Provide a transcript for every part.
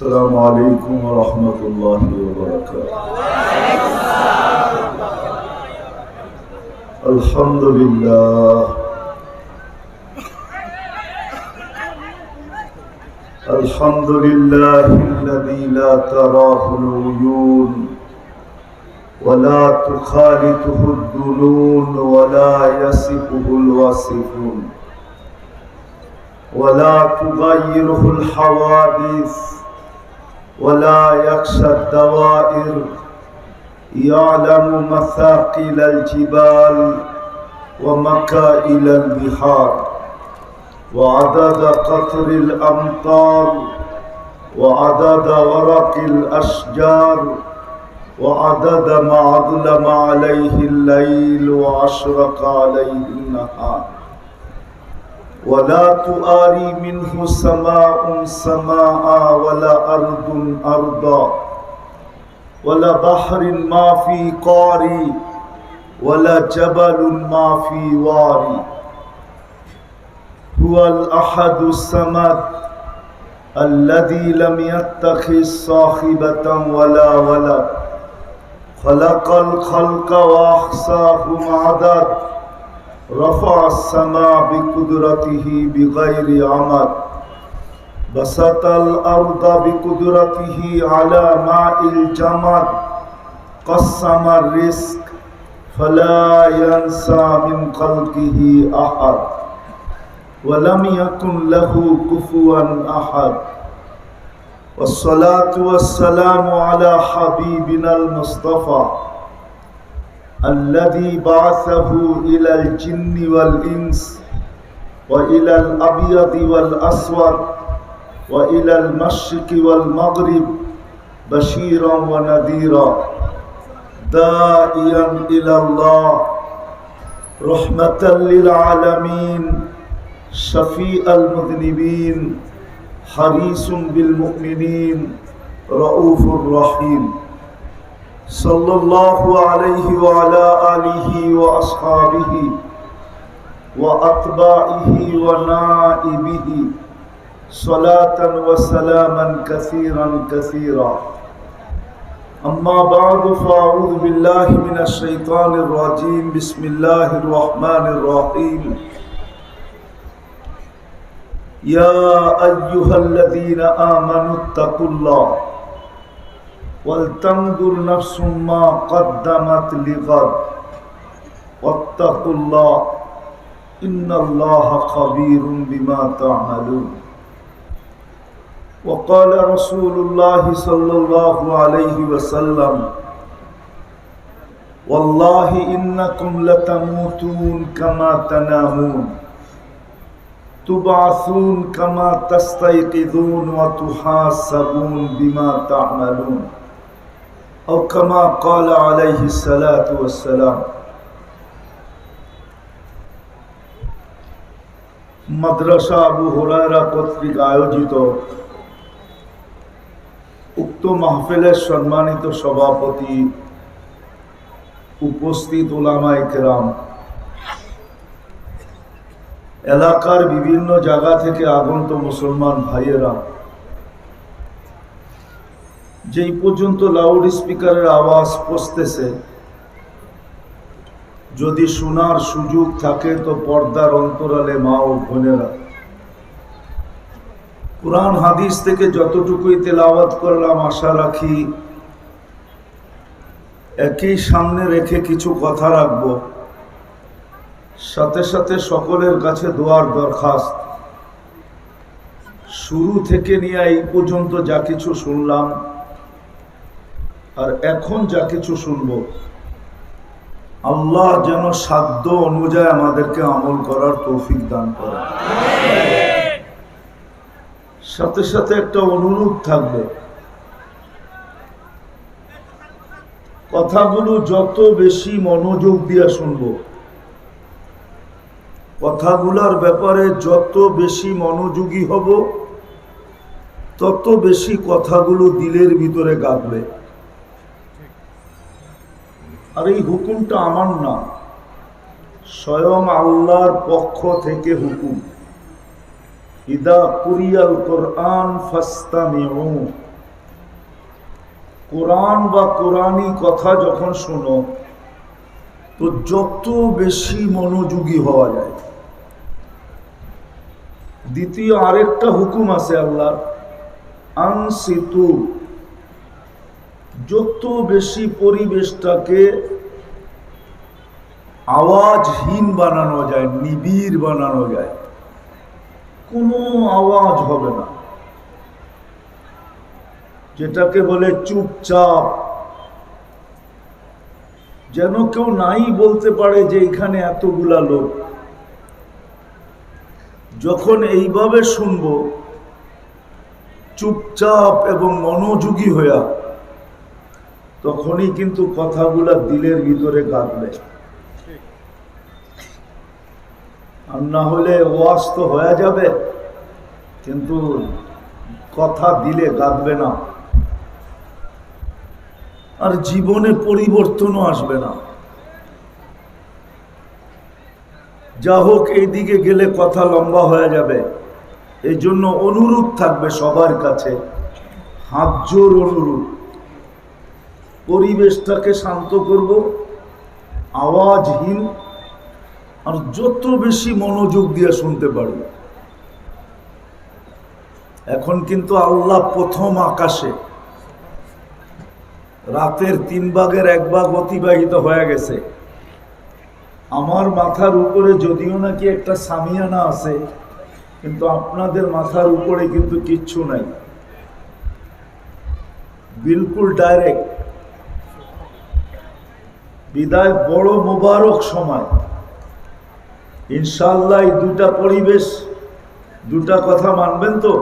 السلام عليكم ورحمة الله وبركاته. الحمد لله الحمد لله الذي لا تراه العيون ولا تخالطه الظنون ولا يصفه الواصفون ولا تغيره الحوادث ولا يخشى الدوائر يعلم مثاقيل الجبال ومكائل البحار وعدد قطر الأمطار وعدد ورق الأشجار وعدد ما أظلم عليه الليل وأشرق عليه النهار ولا تؤاري منه سماء سماء ولا أرض أرضا ولا بحر ما في قاري ولا جبل ما في واري هو الأحد الصمد الذي لم يتخذ صاحبة ولا ولد خلق الخلق وأحصاهم عدد رفع السماء بقدرته بغير عمد بسط الأرض بقدرته على ماء الجمد قسم الرزق فلا ينسى من خلقه أحد ولم يكن له كفوا أحد والصلاة والسلام على حبيبنا المصطفى الذي بعثه إلى الجن والإنس وإلى الأبيض والأسود وإلى المشرق والمغرب بشيرا ونذيرا داعيا إلى الله رحمة للعالمين شفيع المذنبين حريص بالمؤمنين رؤوف رحيم صلى الله عليه وعلى آله وأصحابه وأتباعه ونائبه صلاة وسلاما كثيرا كثيرا أما بعد فأعوذ بالله من الشيطان الرجيم بسم الله الرحمن الرحيم يا أيها الذين آمنوا اتقوا الله ولتنظر نفس ما قدمت لغد واتقوا الله إن الله خبير بما تعملون وقال رسول الله صلى الله عليه وسلم والله إنكم لتموتون كما تنامون تبعثون كما تستيقظون وتحاسبون بما تعملون أو كما قال عليه الصلاة والسلام মাদ্রাসা আবু হুরায়রা কর্তৃক আয়োজিত উক্ত মাহফিলের সম্মানিত সভাপতি উপস্থিত উলামায়ে কেরাম এলাকার বিভিন্ন জায়গা থেকে আগত মুসলমান ভাইয়েরা যেই পর্যন্ত লাউড স্পিকারের আওয়াজ পৌঁছতেছে যদি শোনার সুযোগ থাকে তো পর্দার অন্তরালে মা ও বোনেরা কুরআন হাদিস থেকে যতটুকুই তেলাওয়াত করলাম আশা রাখি একই সামনে রেখে কিছু কথা রাখবো সাথে সাথে সকলের কাছে দোয়ার দরখাস্ত শুরু থেকে নিয়ে এই পর্যন্ত যা কিছু শুনলাম আর এখন যা কিছু শুনবো আল্লাহ যেন সাধ্য অনুযায়ী আমাদেরকে আমল করার তৌফিক দান করে সাথে সাথে একটা অনুরোধ থাকবে কথাগুলো যত বেশি মনোযোগ দিয়ে শুনবো কথাগুলোর ব্যাপারে যত বেশি মনোযোগী হব তত বেশি কথাগুলো দিলের ভিতরে গাঁথবে আর এই হুকুমটা আমার না, স্বয়ং আল্লাহর পক্ষ থেকে হুকুম। ইদা কুরিয়াল কোরআন ফাস্তামিউ কোরআন বা কোরআনী কথা যখন শোনো তো যত বেশি মনোযোগী হওয়া যায়। দ্বিতীয় আরেকটা হুকুম আছে আল্লাহ, আনসিতু, যত বেশি পরিবেশটাকে আওয়াজহীন বানানো যায়, নিবিড় বানানো যায়, কোনো আওয়াজ হবে না, যেটাকে বলে চুপচাপ, যেন কেউ নাই বলতে পারে যে এখানে এতগুলা লোক। যখন এইভাবে শুনব চুপচাপ এবং মনোযোগী হইয়া, তখনই কিন্তু কথাগুলা দিলের ভিতরে গাঁথবে। আর না হলে ওয়াজ তো হয়ে যাবে কিন্তু কথা দিলে গাঁথবে না, আর জীবনে পরিবর্তনও আসবে না। যা হোক, এইদিকে গেলে কথা লম্বা হয়ে যাবে, এই জন্য অনুরোধ থাকবে সবার কাছে, হাত জোর অনুরোধ, পরিবেশটাকে শান্ত করব, আওয়াজহীন, আর যত বেশি মনোযোগ দিয়ে শুনতে পারবে। এখন কিন্তু আল্লাহ প্রথম আকাশে, রাতের 3 ভাগের 1 ভাগ অতিবাহিত হয়ে গেছে। আমার মাথার উপরে যদিও নাকি একটা সামিয়ানা আছে, কিন্তু আপনাদের মাথার উপরে কিন্তু কিচ্ছু নাই, বিলকুল ডাইরেক্ট। বিদায় বড় মোবারক সময় ইনশাআল্লাহ। এই দুটা পরিবেশ, দুটা কথা মানবেন তো?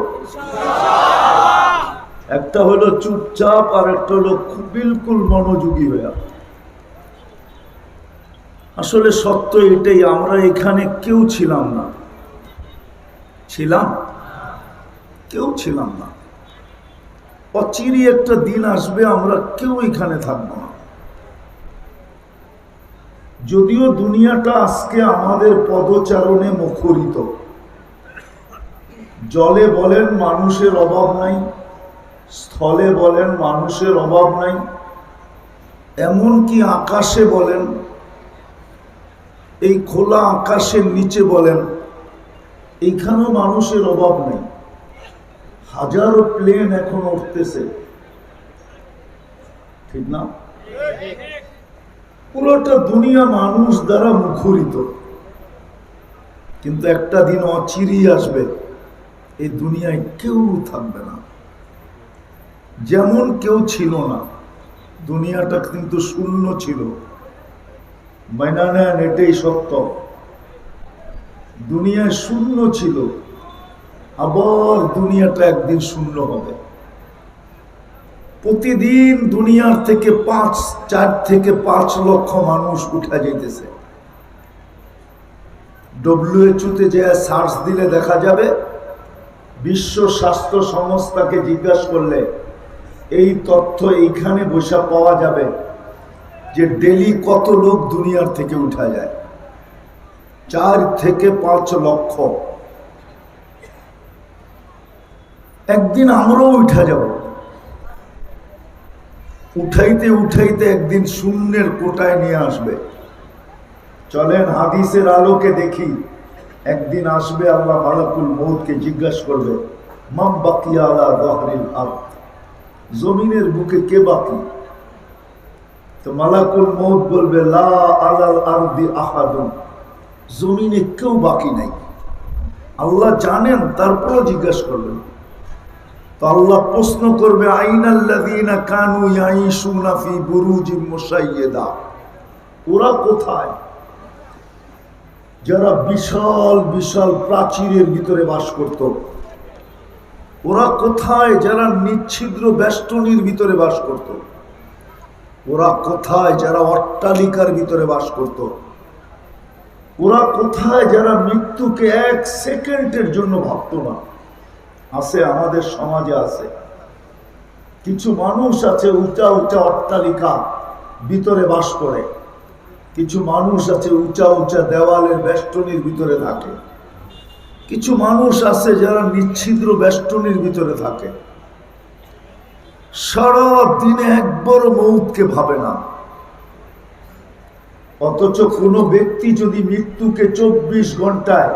একটা হলো চুপচাপ, আর একটা হলো বিলকুল মনোযোগী হইয়া। আসলে সত্য এটাই, আমরা এখানে কেউ ছিলাম না, কেউ ছিলাম না। অচিরই একটা দিন আসবে আমরা কেউ এখানে থাকবো না। যদিও দুনিয়াটা আজকে আমাদের পদচারণে মুখরিত, জলে বলেন মানুষের অভাব নাই, স্থলে বলেন মানুষের অভাব নাই, এমনকি আকাশে বলেন, এই খোলা আকাশের নিচে বলেন, এইখানেও মানুষের অভাব নেই। হাজারো প্লেন এখন উঠতেছে, ঠিক না? পুরোটা দুনিয়া মানুষ দ্বারা মুখরিত, কিন্তু একটা দিন অচিরেই আসবে এই দুনিয়ায় কেউ থাকবে না। যেমন কেউ ছিল না, দুনিয়াটা কিন্তু শূন্য ছিল। মাইনা নেন, এটাই সত্য। দুনিয়ায় শূন্য ছিল, আবার দুনিয়াটা একদিন শূন্য হবে। প্রতিদিন দুনিয়ার থেকে 4 থেকে 5 লক্ষ মানুষ উঠা যাইতেছে। WHO তে যে সার্চ দিলে দেখা যাবে, বিশ্ব স্বাস্থ্য সংস্থাকে জিজ্ঞাসা করলে এই তথ্য এইখানে বসে পাওয়া যাবে যে ডেলি কত লোক দুনিয়ার থেকে উঠা যায়। 4 থেকে 5 লক্ষ। একদিন আমরাও উঠা যাব। উঠাইতে উঠাইতে একদিন শূন্যের কোটায় নিয়ে আসবে। চলেন হাদিসের আলোকে দেখি, একদিন আসবে আল্লাহ মালাকুল মউতকে জিজ্ঞাসা করবে, মাম বাকিয়া আলা যাহরিল আরদ, জমিনের বুকে কে বাকি? তো মালাকুল মউত বলবে, লা আলাল আরদি আহাদুন, জমিনে কেউ বাকি নাই। আল্লাহ জানেন, তারপরও জিজ্ঞাসা করবেন। তো আল্লাহ প্রশ্ন করবে, আইনাল্লাযীনা কানু ইয়াঈশুনা ফি বুরুজিম মুশাইয়্যিদা, ওরা কোথায় যারা বিশাল বিশাল প্রাচীরের ভিতরে বাস করত? ওরা কোথায় যারা নিচ্ছিদ্র বেষ্টনীর ভিতরে বাস করত? ওরা কোথায় যারা অট্টালিকার ভিতরে বাস করত? ওরা কোথায় যারা মৃত্যুকে 1 সেকেন্ডের জন্য ভাবত না? আছে, আমাদের সমাজে আছে। কিছু মানুষ আছে উঁচা উঁচা অট্টালিকা ভিতরে বাস করে, কিছু মানুষ আছে উঁচা উঁচা দেওয়ালের বেষ্টনীর ভিতরে থাকে, কিছু মানুষ আছে যারা নিচ্ছিদ্র বেষ্টনীর ভিতরে থাকে। সারা দিনে একবার মৌতকে ভাবে না। অথচ কোনো ব্যক্তি যদি মৃত্যুকে 24 ঘন্টায়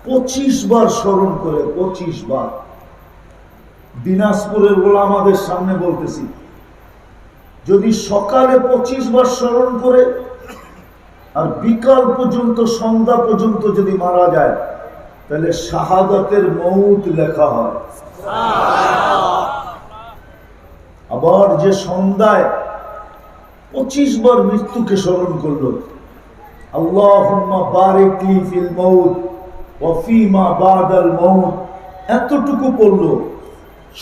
25 বার স্মরণ করে, 25 বার, দিনাজপুরের বলে আমাদের সামনে বলতেছি, যদি সকালে 25 বার স্মরণ করে আর বিকাল পর্যন্ত, সন্ধ্যা পর্যন্ত যদি মারা যায়, তাহলে শাহাদাতের মৌত লেখা হয়। আবার যে সন্ধ্যায় 25 বার মৃত্যুকে স্মরণ করলো, আল্লাহুম্মা বারিক লি ফিল মৌত ওয়া ফীমা বাদাল মৌত, এতটুকু পড়লো,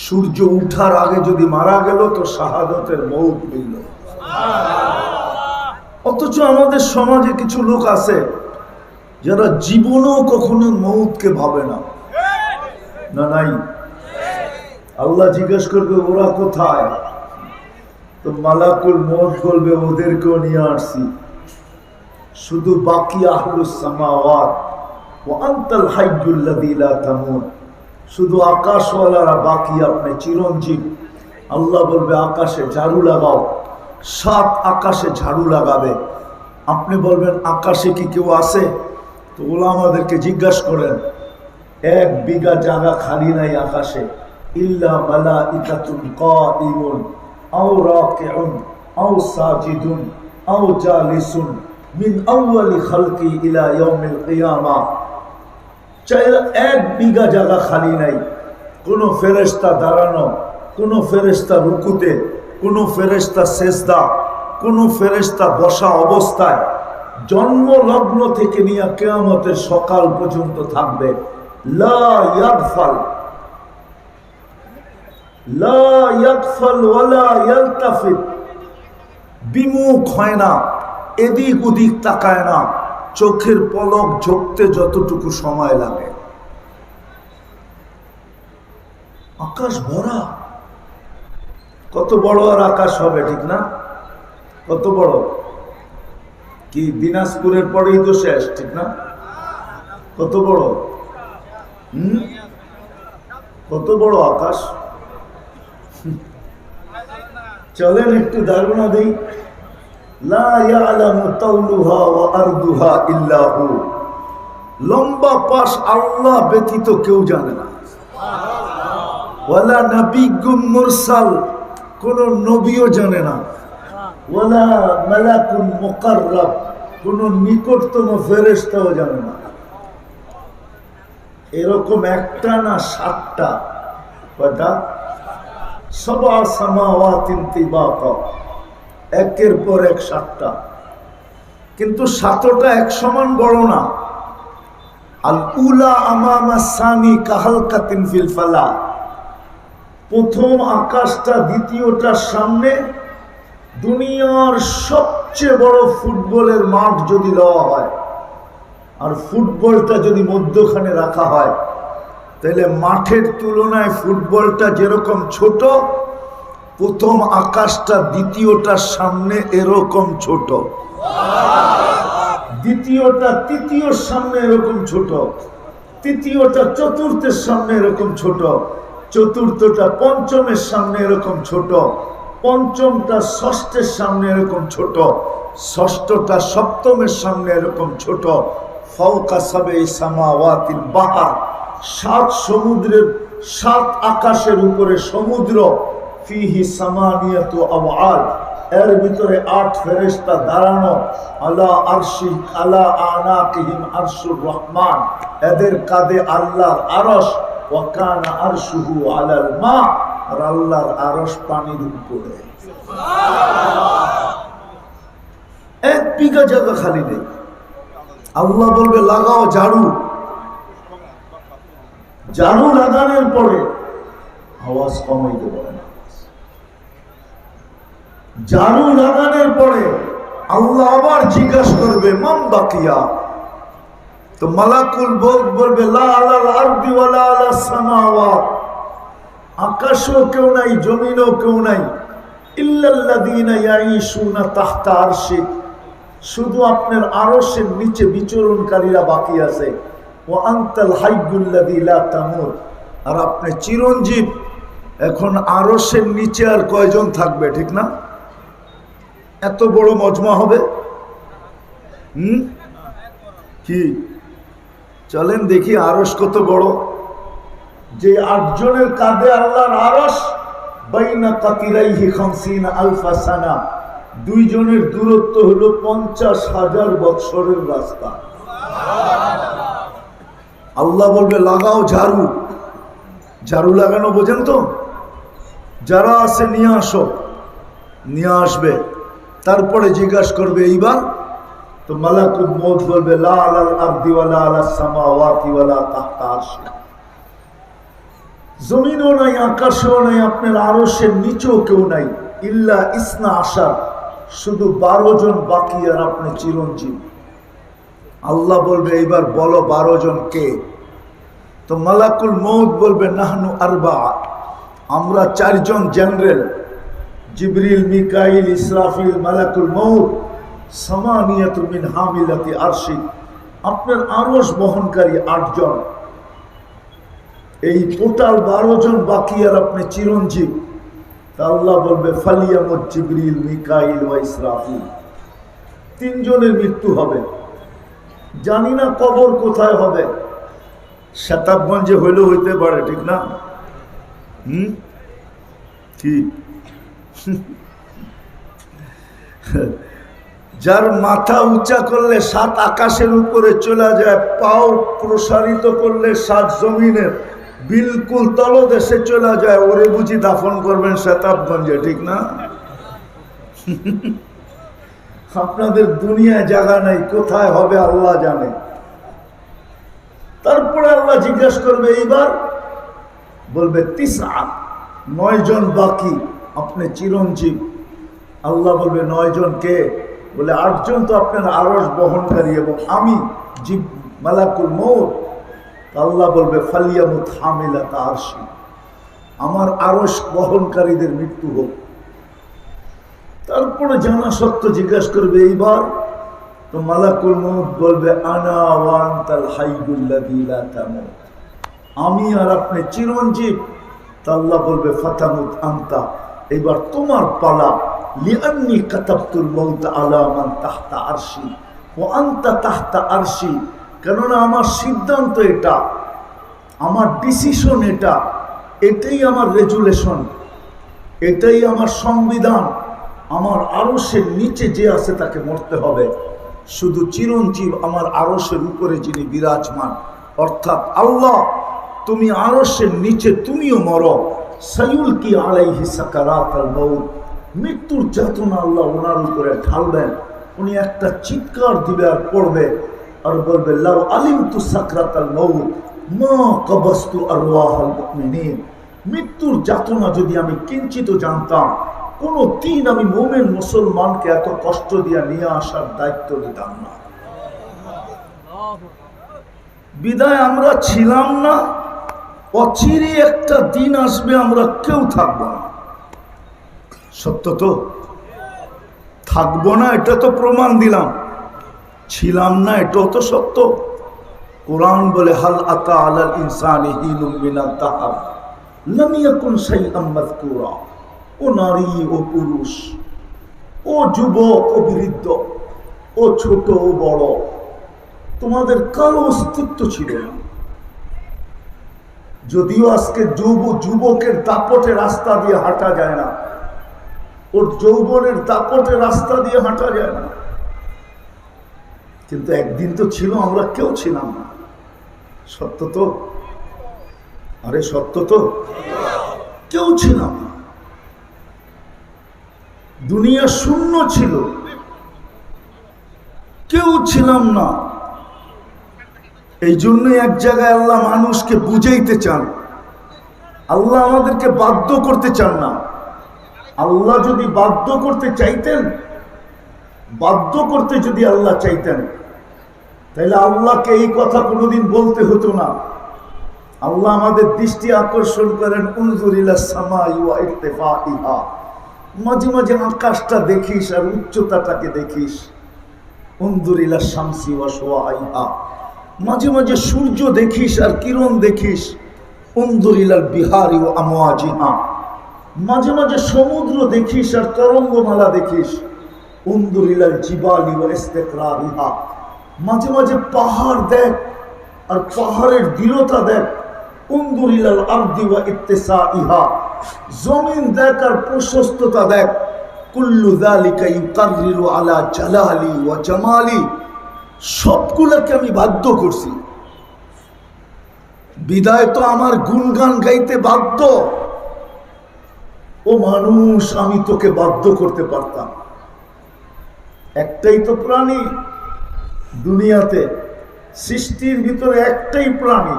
সূর্য উঠার আগে যদি মারা গেল তো শাহাদাতের মৌত মিলল। অথচ আমাদের সমাজে কিছু লোক আছে যারা জীবনেও কখনো মৌতকে ভাবে না। না নাই? আল্লাহ জিজ্ঞেস করবে ওরা কোথায়? তো মালাকুল মৌত বলবে ওদেরকেও নিয়ে আসছি, শুধু বাকি আহলুস সামাওয়াত ওয়া আনতাল হাইয়্যুল লাযী লা তামুত, শুধু আকাশওয়ালারা বাকি, আপনি চিরঞ্জীব। আল্লাহ বলবে আকাশে ঝাড়ু লাগাও, 7 আকাশে ঝাড়ু লাগাবে। আপনি বলবেন আকাশে কি কেউ আছে? তো ওলা আমাদেরকে জিজ্ঞাসা করেন, 1 বিঘা জায়গা খালি নাই আকাশে, ইল্লা মালাইকাতুন কাইমুন আও রাকিউন আও সাজিদুন আও জালিসুন মিন আউয়ালি খালকি ইলা ইয়াউমিল কিয়ামা। 1 বিঘা জায়গা খালি নাই, কোন ফেরেশতা দাঁড়ানো, কোন ফেরেশতা রুকুতে, কোন ফেরেশতা সেজদা, কোন ফেরেশতা বসা অবস্থায়, জন্ম লগ্ন থেকে নিয়ে কিয়ামতের সকাল পর্যন্ত থাকবে। লা ইয়াগফাল ওয়ালা ইয়ালতাফিত, বিমুখ হয় না, এদিক ওদিক তাকায় না, চোখের পলক ঝোঁকতে যতটুকু সময় লাগে। আকাশ ভরা, কত বড় আর আকাশ হবে, ঠিক না? কত বড়, কি দিনাজপুরের পরেই তো শেষ, ঠিক না? কত বড়, কত বড় আকাশ। চলেন একটু ধারণা দিই। লা ইয়ালামু তাওলুহা ওয়া আরদুহা ইল্লা হু, লম্বা পাশ আল্লাহ ব্যতীত কেউ জানে না। ওয়ালা নাবিয়্যুম মুরসাল, কোন নবীও জানে না। ওয়ালা মালাকুন মুকাররাব, কোন নিকটতম ফেরেশতাও জানে না। এরকম একটা না 7টা, কয়টা? সাবা সামাওয়াতিন তিবাকা, একের পর এক 7টা, কিন্তু 7টা এক সমান বড় না। আল উলা আমামা সানি কাহালকাতিন ফিল ফালা, প্রথম আকাশটা দ্বিতীয়টার সামনে দুনিয়ার সবচেয়ে বড় ফুটবলের মাঠ যদি লওয়া হয়, আর ফুটবলটা যদি মধ্যখানে রাখা হয়, তাহলে মাঠের তুলনায় ফুটবলটা যেরকম ছোট, প্রথম আকাশটা দ্বিতীয়টার সামনে এরকম ছোট, দ্বিতীয়টা তৃতীয়র সামনে এরকম ছোট, তৃতীয়টা চতুর্থের সামনে এরকম ছোট, চতুর্থটা পঞ্চমের সামনে এরকম ছোট, পঞ্চমটা ষষ্ঠের সামনে এরকম ছোট, ষষ্ঠটা সপ্তমের সামনে এরকম ছোট। ফাওকা সাবঈ সামাওয়াতিল বাহর, 7 সমুদ্রের, 7 আকাশের উপরে সমুদ্র। ফিহি সামানিয়াতু আওয়াল, এর ভিতরে 8 ফেরেশতা দাঁড়ানো। আলা আরশি আলা আনাকিহিম আরশুর রহমান, এদের কাঁধে আল্লাহর আরশ। ওয়া কানা আরশুহু আলাল মা, আর আল্লাহর আরশ পানির উপরে। 1 বিঘা জায়গা খালি নেই। আল্লাহ বলবে লাগাও ঝাড়ু, ঝাড়ু লাগানোর পরে আওয়াজ কমাইতে পারে না। ঝাড়ু লাগানোর পরে আল্লাহ আবার জিজ্ঞাসা করবে মান বাকিয়া, তো মালাকুল বলবে লা আলাল আরদি ওয়ালা আলাস সামাওয়াত, আকাশও কেউ নাই, জমিনও কেউ নাই, ইল্লাল্লাযীনা ইয়াঈশুনা তাহতা আরশি, শুধু আপনার আরশের নিচে বিচরণকারীরা বাকি আছে। ওয়া আনতাল হাইয়্যুল লাযী লা তামুত, আর আপনি চিরঞ্জীব, এখন আরশের নিচে আর কয়জন থাকবে, ঠিক না? এত বড় মজমা হবে। কি চলেন দেখি আরশ কত বড়। যে 8 জনের কাঁধে আল্লাহর আরশ, বাইনা কাতিরাইহি 50 আলফা সানা, 2 জনের দূরত্ব হলো 50,000 বছরের রাস্তা। আল্লাহ বলবে লাগাও ঝাড়ু। ঝাড়ু লাগানো বোঝেন তো? যারা আছে নিয়ে আসো, নিয়ে আসবে। তারপরে জিজ্ঞাসা করবে এইবার, তো মালাকুল মউত বলবে লা আলাল আরদি ওয়ালা আলাস সামাওয়াতি ওয়ালা তাহতা আরশি, জমিনও নাই, আকাশেও নাই, আপনার আরশের নিচেও কেউ নাই, ইল্লা ইসনা আশার, শুধু 12 জন বাকি, আর আপনি চিরঞ্জীব। আল্লাহ বলবে এইবার বলো 12 জন কে? তো মালাকুল মউত বলবে নাহনু আরবা, আমরা 4 জন জেনারেল, জিবরিল, মিকাইল, ইসরাফিল, মালাকুল মউত, সামানিয়াতু মিন হামিলাতি আরশি, আপনার আরশ বহনকারী 8 জন। এই টোটাল 12 জন বাকি, আর আপনি চিরঞ্জীব। তা আল্লাহ বলবে ফালিয়ামুত জিবরিল, মিকাইল ওয়া ইসরাফিল, 3 জনের মৃত্যু হবে। জানি না কবর কোথায় হবে, শতাবগঞ্জে হইলেও হইতে পারে, ঠিক না? কি যার মাথা উঁচা করলে 7 আকাশের উপরে চলে যায়, পাও প্রসারিত করলে 7 জমিনের বিলকুল তলদেশে চলে যায়, ওরে বুঝি দাফন করবেন শতাবগঞ্জে, ঠিক না? আপনাদের দুনিয়ায় জায়গা নাই, কোথায় হবে আল্লাহ জানে। তারপরে আল্লাহ জিজ্ঞাসা করবে এইবার, বলবে 9 জন বাকি, আপনি চিরঞ্জীব। আল্লাহ বলবে 9 জন কে? বলে 8 জন তো আপনার আরশ বহনকারী এবং আমি মালাকুল মউত। আল্লাহ বলবে ফালিয়ামুত হামিলাত আরশি, আমার আরশ বহনকারীদের মৃত্যু হোক। তারপরে জানা সত্য জিজ্ঞাসা করবে এইবার, তো মালাকুল মউত বলবে আনা ওয়া আনতাল হাইয়ুল্লাযী লা তামুত, আমি আর আপনি চিরঞ্জীব। তা আল্লাহ বলবে ফাতামুত আনতা, এবার তোমার পালা। লিআন্নী কাতাবতুল মাউত আলা মান তাহতা আরশি ওয়া আনতা তাহতা আরশি, কেননা আমার সিদ্ধান্ত এটা, আমার ডিসিশন এটা, এটাই আমার রেজুলেশন, এটাই আমার সংবিধান। আমার আরশের নিচে যে আছে তাকে মরতে হবে। শুধু চিরঞ্জীব আমার আরশের উপরে যিনি বিরাজমান, অর্থাৎ আল্লাহ, তুমি আরশের নিচে তুমিও মরো। সায়ুলকি আলাইহি সাকারাতাল মাউত, মৃত্যুর যাতনা আল্লাহ ওনার উপরে ঢালবেন। উনি একটা চিৎকার দিবে আর পড়বে আর বলবে লাউ আলিমতু সাকরাতাল মাউত মা কবাস্তু আরওয়াহাল মুমিনিন, মৃত্যুর যাতনা যদি আমি কিঞ্চিত জানতাম, কোনো দিন আমি মুমিন মুসলমানকে এত কষ্ট দিয়ে নিয়ে আসার দায়িত্ব নিতাম না। বিদায় আমরা ছিলাম না, অচিরে একটা দিন আসবে আমরা কেউ থাকবো না। সত্য তো? থাকবো না এটা তো প্রমাণ দিলাম, ছিলাম না এটাও তো সত্য। কোরআন বলে হাল আতা আলাল ইনসানি হিনুম মিনাদ দাহর লাম ইয়াকুন শাইআম মাযকুরা। ও নারী, ও পুরুষ, ও যুবক, ও বৃদ্ধ, ও ছোট, ও বড়, তোমাদের কারো অস্তিত্ব ছিল না। যদিও আজকে যুবকের দাপটে রাস্তা দিয়ে হাঁটা যায় না, ওর যৌবনের দাপটে রাস্তা দিয়ে হাঁটা যায় না, কিন্তু একদিন তো ছিল আমরা কেউ ছিলাম না। সত্য তো? আরে সত্য তো? কেউ ছিলাম না, দুনিয়া শূন্য ছিল, কেউ ছিলাম না। এই জন্যই এক জায়গায় আল্লাহ মানুষকে বুঝাইতে চান, আল্লাহ আমাদেরকে বাধ্য করতে চান না। আল্লাহ যদি বাধ্য করতে চাইতেন, বাধ্য করতে যদি আল্লাহ চাইতেন, তাহলে আল্লাহকে এই কথা কোনোদিন বলতে হতো না। আল্লাহ আমাদের দৃষ্টি আকর্ষণ করেন উনজুর ইলাস সামাই ওয়া ইরতিফাইহা, মাঝে মাঝে আকাশটা দেখিস আর উচ্চতাটাকে দেখিস। উনজুর ইলাস শামসি ওয়া শুআইহা, মাঝে মাঝে সূর্য দেখিস আর কিরণ দেখিস। উনজুর ইলাল বিহারি ওয়া আমওয়াজিহা, মাঝে মাঝে সমুদ্র দেখিস আর তরঙ্গমালা দেখিস। উন্দুরিলাল জিবালি ওয়া ইস্তিকরারিহা, মাঝে মাঝে পাহাড় দেখ আর পাহাড়ের দৃঢ়তা দেখ। উন্দুরিলাল আরদি ওয়া ইত্তিসাইহা, জমিন দেখ আর প্রশস্ততা দেখ। কুল্লু যালিকা ইউকাররিরু আলা জালালি ওয়া জামালি, সবগুলোকে আমি বাধ্য করছি। বিদায় তো আমার গুণগান গাইতে বাধ্য। ও মানুষ, আমি তোকে বাধ্য করতে পারতাম। একটাই তো প্রাণী দুনিয়াতে, সৃষ্টির ভিতরে একটাই প্রাণী,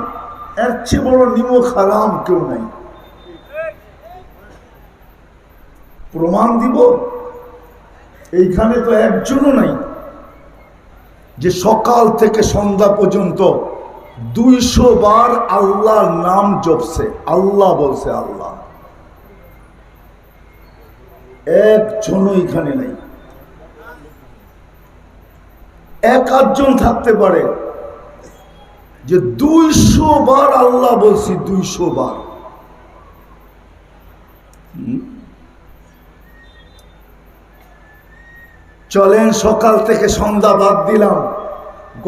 এর চেয়ে বড় নিমক হারাম কেউ নাই। প্রমাণ দিব? এইখানে তো একজনও নাই যে সকাল থেকে সন্ধ্যা পর্যন্ত 200 বার আল্লাহর নাম জপছে, আল্লাহ বলছে আল্লাহ। একজনও এখানে নাই। এক আধজন থাকতে পারে যে 200 বার আল্লাহ বলছি, 200 বার। চলেন সকাল থেকে সন্ধ্যা বাদ দিলাম,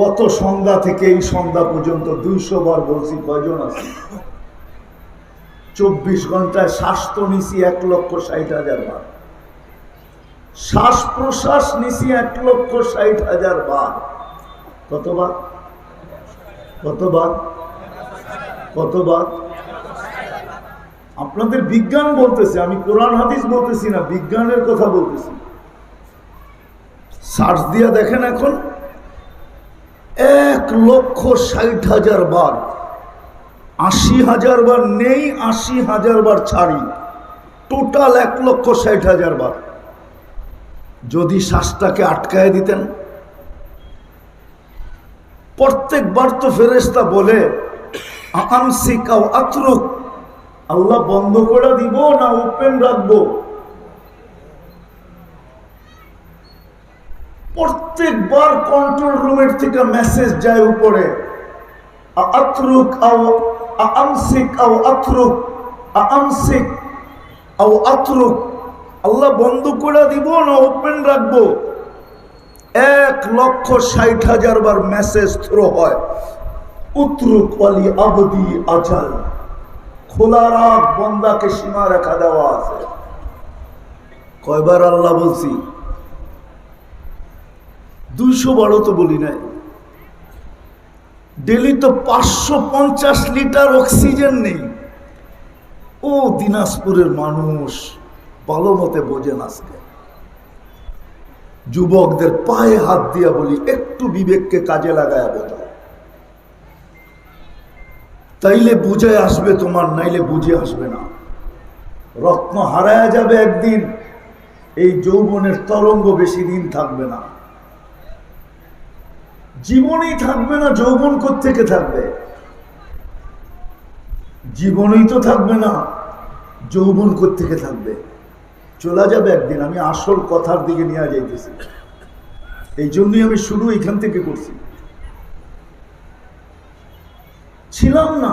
গত সন্ধ্যা থেকে এই সন্ধ্যা পর্যন্ত 200 বার বলছি। কয়জন আছে? 24 ঘন্টায় শ্বাস তো নিছি 1,60,000 বার, শ্বাস প্রশ্বাস নিছি 1,60,000 বার। কতবার? কতবার? কতবার? আপনাদের বিজ্ঞান বলতেছে, আমি কোরআন হাদিস বলতেছি না, বিজ্ঞানের কথা বলতেছি। সার্চ দিয়া দেখেন, এখন 1,60,000 বার। 80,000 বার নেই, 80,000 বার ছাড়ি, টোটাল 1,60,000 বার। যদি শ্বাসটাকে আটকায় দিতেন, প্রত্যেকবার তো ফেরেশতা বলে আমসিক আও আতরুক, আল্লাহ বন্ধ করে দিব না ওপেন রাখবো? প্রত্যেকবার কন্ট্রোল রুমের থেকে মেসেজ যায় উপরে, আতরুক আও আমসিক আও আতরুক, আমসিক আও আতরুক, আল্লাহ বন্ধ করে দিব না ওপেন রাখবো? 1,60,000 বার মেসেজ থ্রো হয়। উতরুক ওয়ালি আবদি আজাল, খোলা রাখ, বন্দাকে সীমা রেখা দেওয়া আছে। কয়বার আল্লাহ বলছি? 200 বারও তো বলি নাই। ডেলি তো 550 লিটার অক্সিজেন নেই। ও দিনাজপুরের মানুষ ভালো মতে বোঝেন। আজকে যুবকদের পায়ে হাত দিয়া বলি, একটু বিবেককে কাজে লাগায় বোঝো, তাইলে বুঝে আসবে তোমার, নাইলে বুঝে আসবে না। রত্ন হারায়া যাবে একদিন, এই যৌবনের তরঙ্গ বেশি দিন থাকবে না, জীবনই থাকবে না। যৌবন কোত্থেকে থাকবে? জীবনই তো থাকবে না, যৌবন কোত্থেকে থাকবে? চলে যাবে একদিন। আমি আসল কথার দিকে নিয়ে যাইতেছি, এই জন্যই আমি শুরু এখান থেকে করছি। ছিলাম না,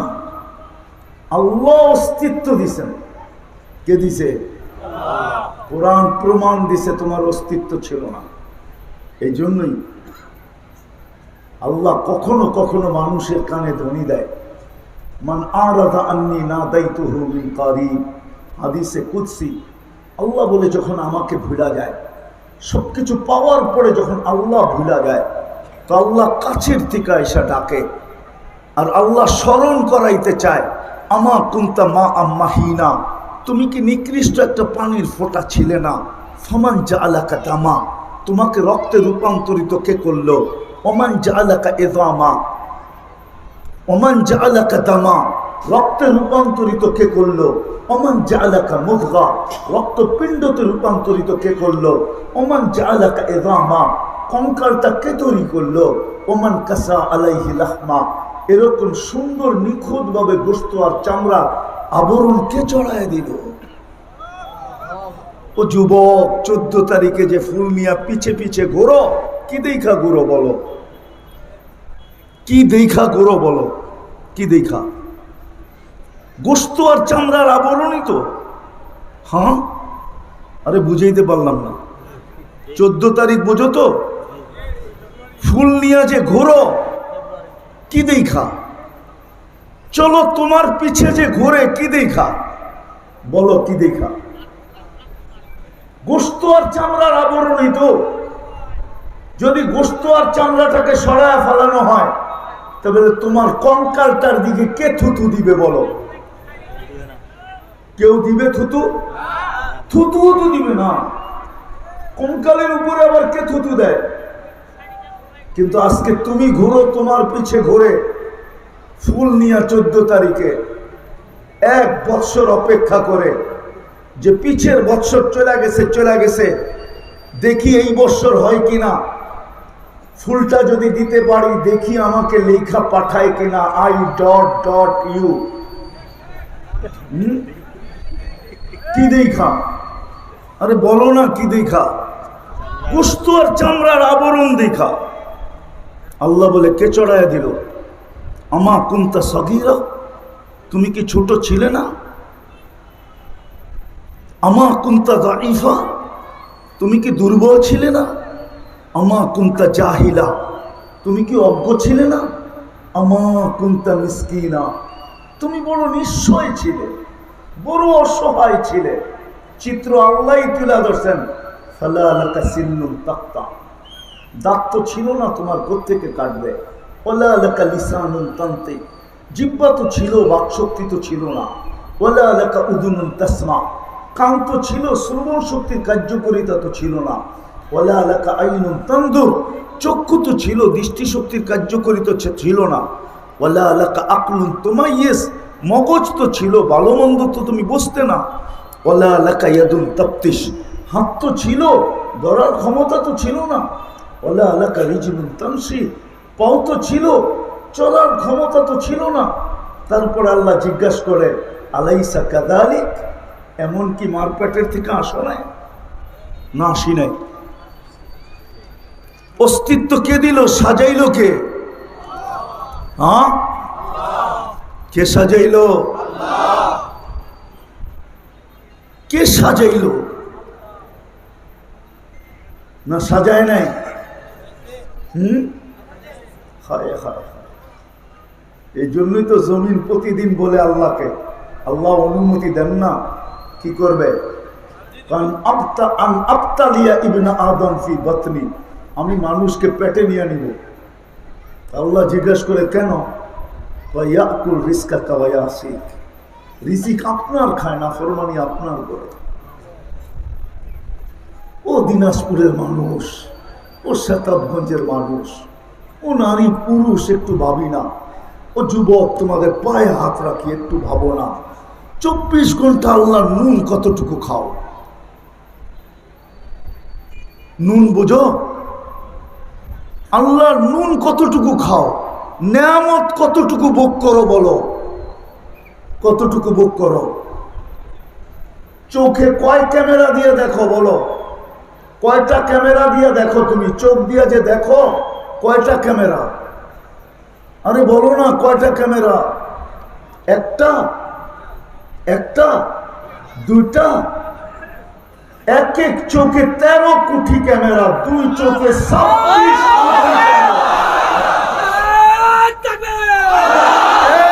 আল্লাহ অস্তিত্ব দিছেন। কে দিছে? কোরআন প্রমাণ দিছে তোমার অস্তিত্ব ছিল না। এই জন্যই আল্লাহ কখনো কখনো মানুষের কানে ধ্বনি দেয়, মান আরাদা আন্নি নাদাইতুহু মিন কারিব। হাদিসে কুদসি আল্লাহ বলে, যখন আমাকে ভুলা যায়, সবকিছু পাওয়ার পরে যখন আল্লাহ ভুলা যায়, তো আল্লাহ কাছের থেকে এসে ডাকে, আর আল্লাহ স্মরণ করাইতে চায়, আমা কুনতা মা আম্মাহিনা, তুমি কি নিকৃষ্ট একটা পানির ফোঁটা ছিলে না? ফামান জাআলাকা দামা, তোমাকে রক্তে রূপান্তরিত কে করলো? ওমান জাআলাকা ইযামা, ওমান জাআলাকা দামা, রক্তে রূপান্তরিত কে করলো? ওমান জাআলাকা মুদগা, রক্তপিণ্ডতে রূপান্তরিত কে করলো? ওমান জাআলাকা ইযামা, কঙ্কালটা কে তৈরি করলো? ওমান কাসা আলাইহি লাহমা, এরকম সুন্দর নিখুঁত ভাবে গোশত আর চামড়া আবরণ কে চড়ায় দিল? ও যুবক, 14 তারিখে যে ফুল নিয়ে পিছে পিছে ঘোরো, কি দেখা ঘুরো বলো? কি দেখা ঘুরো বলো? কি দেখা? গোশত আর চামড়ার আবরণই তো। হ্যাঁ, আরে বুঝাইতে পারলাম না। 14 তারিখ বোঝো তো? ফুল নিয়ে যে ঘোরো কি দেখা? চলো তোমার পিছে যে ঘোরে কি দেখা? বলো কি দেখা? গোস্ত আর চামড়ার আবরণই তো। যদি গোস্ত আর চামড়াটাকে সরায় ফেলানো হয় তবে তোমার কঙ্কালটার দিকে কে থুতু দিবে বলো? কেউ দিবে থুতু? থুতুও তো দিবে না। কঙ্কালের উপরে আবার কে থুতু দেয়? কিন্তু আজকে তুমি ঘুরো তোমার পিছে ঘুরে ফুল নিয়ে 14 তারিখে 1 বৎসর অপেক্ষা করে যে পিছের বৎসর চলে গেছে দেখি এই বৎসর হয় কিনা, ফুলটা যদি দিতে পারি দেখি আমাকে লেখা পাঠায় কিনা I.U। কি দেখা? আরে বলো না কি দেখা? গোস্ত আর চামড়ার আবরণ দেখা। আল্লাহ বলে কে চড়ায় দিল? আমা কুনতা সগীরা, তুমি কি ছোট ছিলে না? আমা কুনতা দাঈফা, তুমি কি দুর্বল ছিলে না? আমা কুনতা জাহিলা, তুমি কি অজ্ঞ ছিলে না? আমা কুনতা মিসকিনা, তুমি বড় নিঃস্বয় ছিলে, বড় অসহায় ছিলে। চিত্র আল্লাহই তুলে ধরছেন। ফালা লাকা সিন্নুন তাক্তা, দাঁত তো ছিল না, তোমার কোত্থেকে কাটবে? ওয়ালা লাকা লিসানুন তানতিক, জিহ্বা তো ছিল, বাকশক্তি তো ছিল না। ওয়ালা লাকা উযুনুন তাসমা, কান তো ছিল, শ্রবণ শক্তির কার্যকারিতা তো ছিল না। ওয়ালা লাকা আইনুন তানদুর, চক্ষু তো ছিল, দৃষ্টিশক্তির কার্যকারিতা ছিল না। ওয়ালা লাকা আকলুন তুমাইয়িজ, মগজ তো ছিল, ভালো মন্দ তো তুমি বুঝতে না। ওয়ালা লাকা ইয়াদুন তাফতিশ, হাত তো ছিল, ধরার ক্ষমতা তো ছিল না। ওয়ালা লাকা রিজলুন তামশি, পাও তো ছিল, চলার ক্ষমতা তো ছিল না। তারপর আল্লাহ জিজ্ঞাসা করে আলাইসা কাযালিক, এমন কি মার পেটের থেকে আসো নাই? না, আসি নাই। অস্তিত্ব কে দিল? সাজাইল কে? হ্যাঁ, কে সাজাইল? কে সাজাইল? না সাজায় নাই? হায় হায়, এই জন্যই তো জমিন প্রতিদিন বলে আল্লাহকে, আল্লাহ অনুমতি দেন না, কি করবে? কারণ আবতালিয়া ইবনা আদম ফি বাতনি, আমি মানুষকে পেটে নিয়ে নিব। আল্লাহ জিজ্ঞাসা করে কেন? ইয়াকুল রিজকাকা ওয়া ইয়াসিক, রিজিক আপনার খায় না, ফরমানি আপনার করে। ও দিনাজপুরের মানুষ, ও শতাবগঞ্জের মানুষ, ও নারী পুরুষ, একটু ভাবি না? ও যুবক, তোমাদের পায়ে হাত রাখি, একটু ভাবো না? 24 ঘন্টা আল্লাহর নুন কতটুকু খাও? নুন বোঝো? আল্লাহর নুন কতটুকু খাও? নেয়ামত কতটুকু ভোগ করো বলো? কতটুকু ভোগ করো? চোখে কয় ক্যামেরা দিয়ে দেখো বলো? কয়টা ক্যামেরা দিয়ে দেখো? তুমি চোখ দিয়ে যে দেখো, কয়টা ক্যামেরা? আরে বলো না, কয়টা ক্যামেরা? একটা? একটা? দুইটা? এক এক চোখে 13 কোটি ক্যামেরা, 2 চোখে 26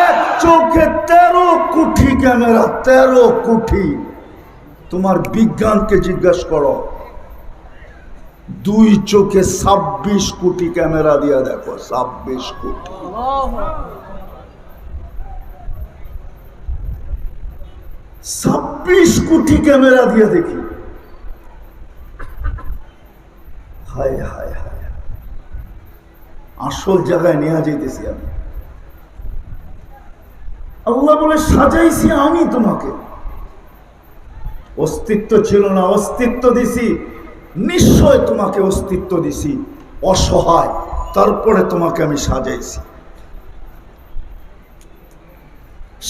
এক চোখে 13 কোটি ক্যামেরা, 13 কোটি। তোমার বিজ্ঞানকে জিজ্ঞাসা করো, 2 চোখে 26 কোটি ক্যামেরা দিয়ে দেখো, 26 কোটি। 26 কোটি ক্যামেরা দিয়ে দেখি। হায় হায় হায়, আসল জায়গায় নিয়ে যাইতেছি আমি। আল্লাহ বলে সাজাইছি আমি তোমাকে। অস্তিত্ব ছিল না, অস্তিত্ব দিছি, নিশ্চয় তোমাকে অস্তিত্ব দিছি, অসহায়, তারপরে তোমাকে আমি সাজাইছি।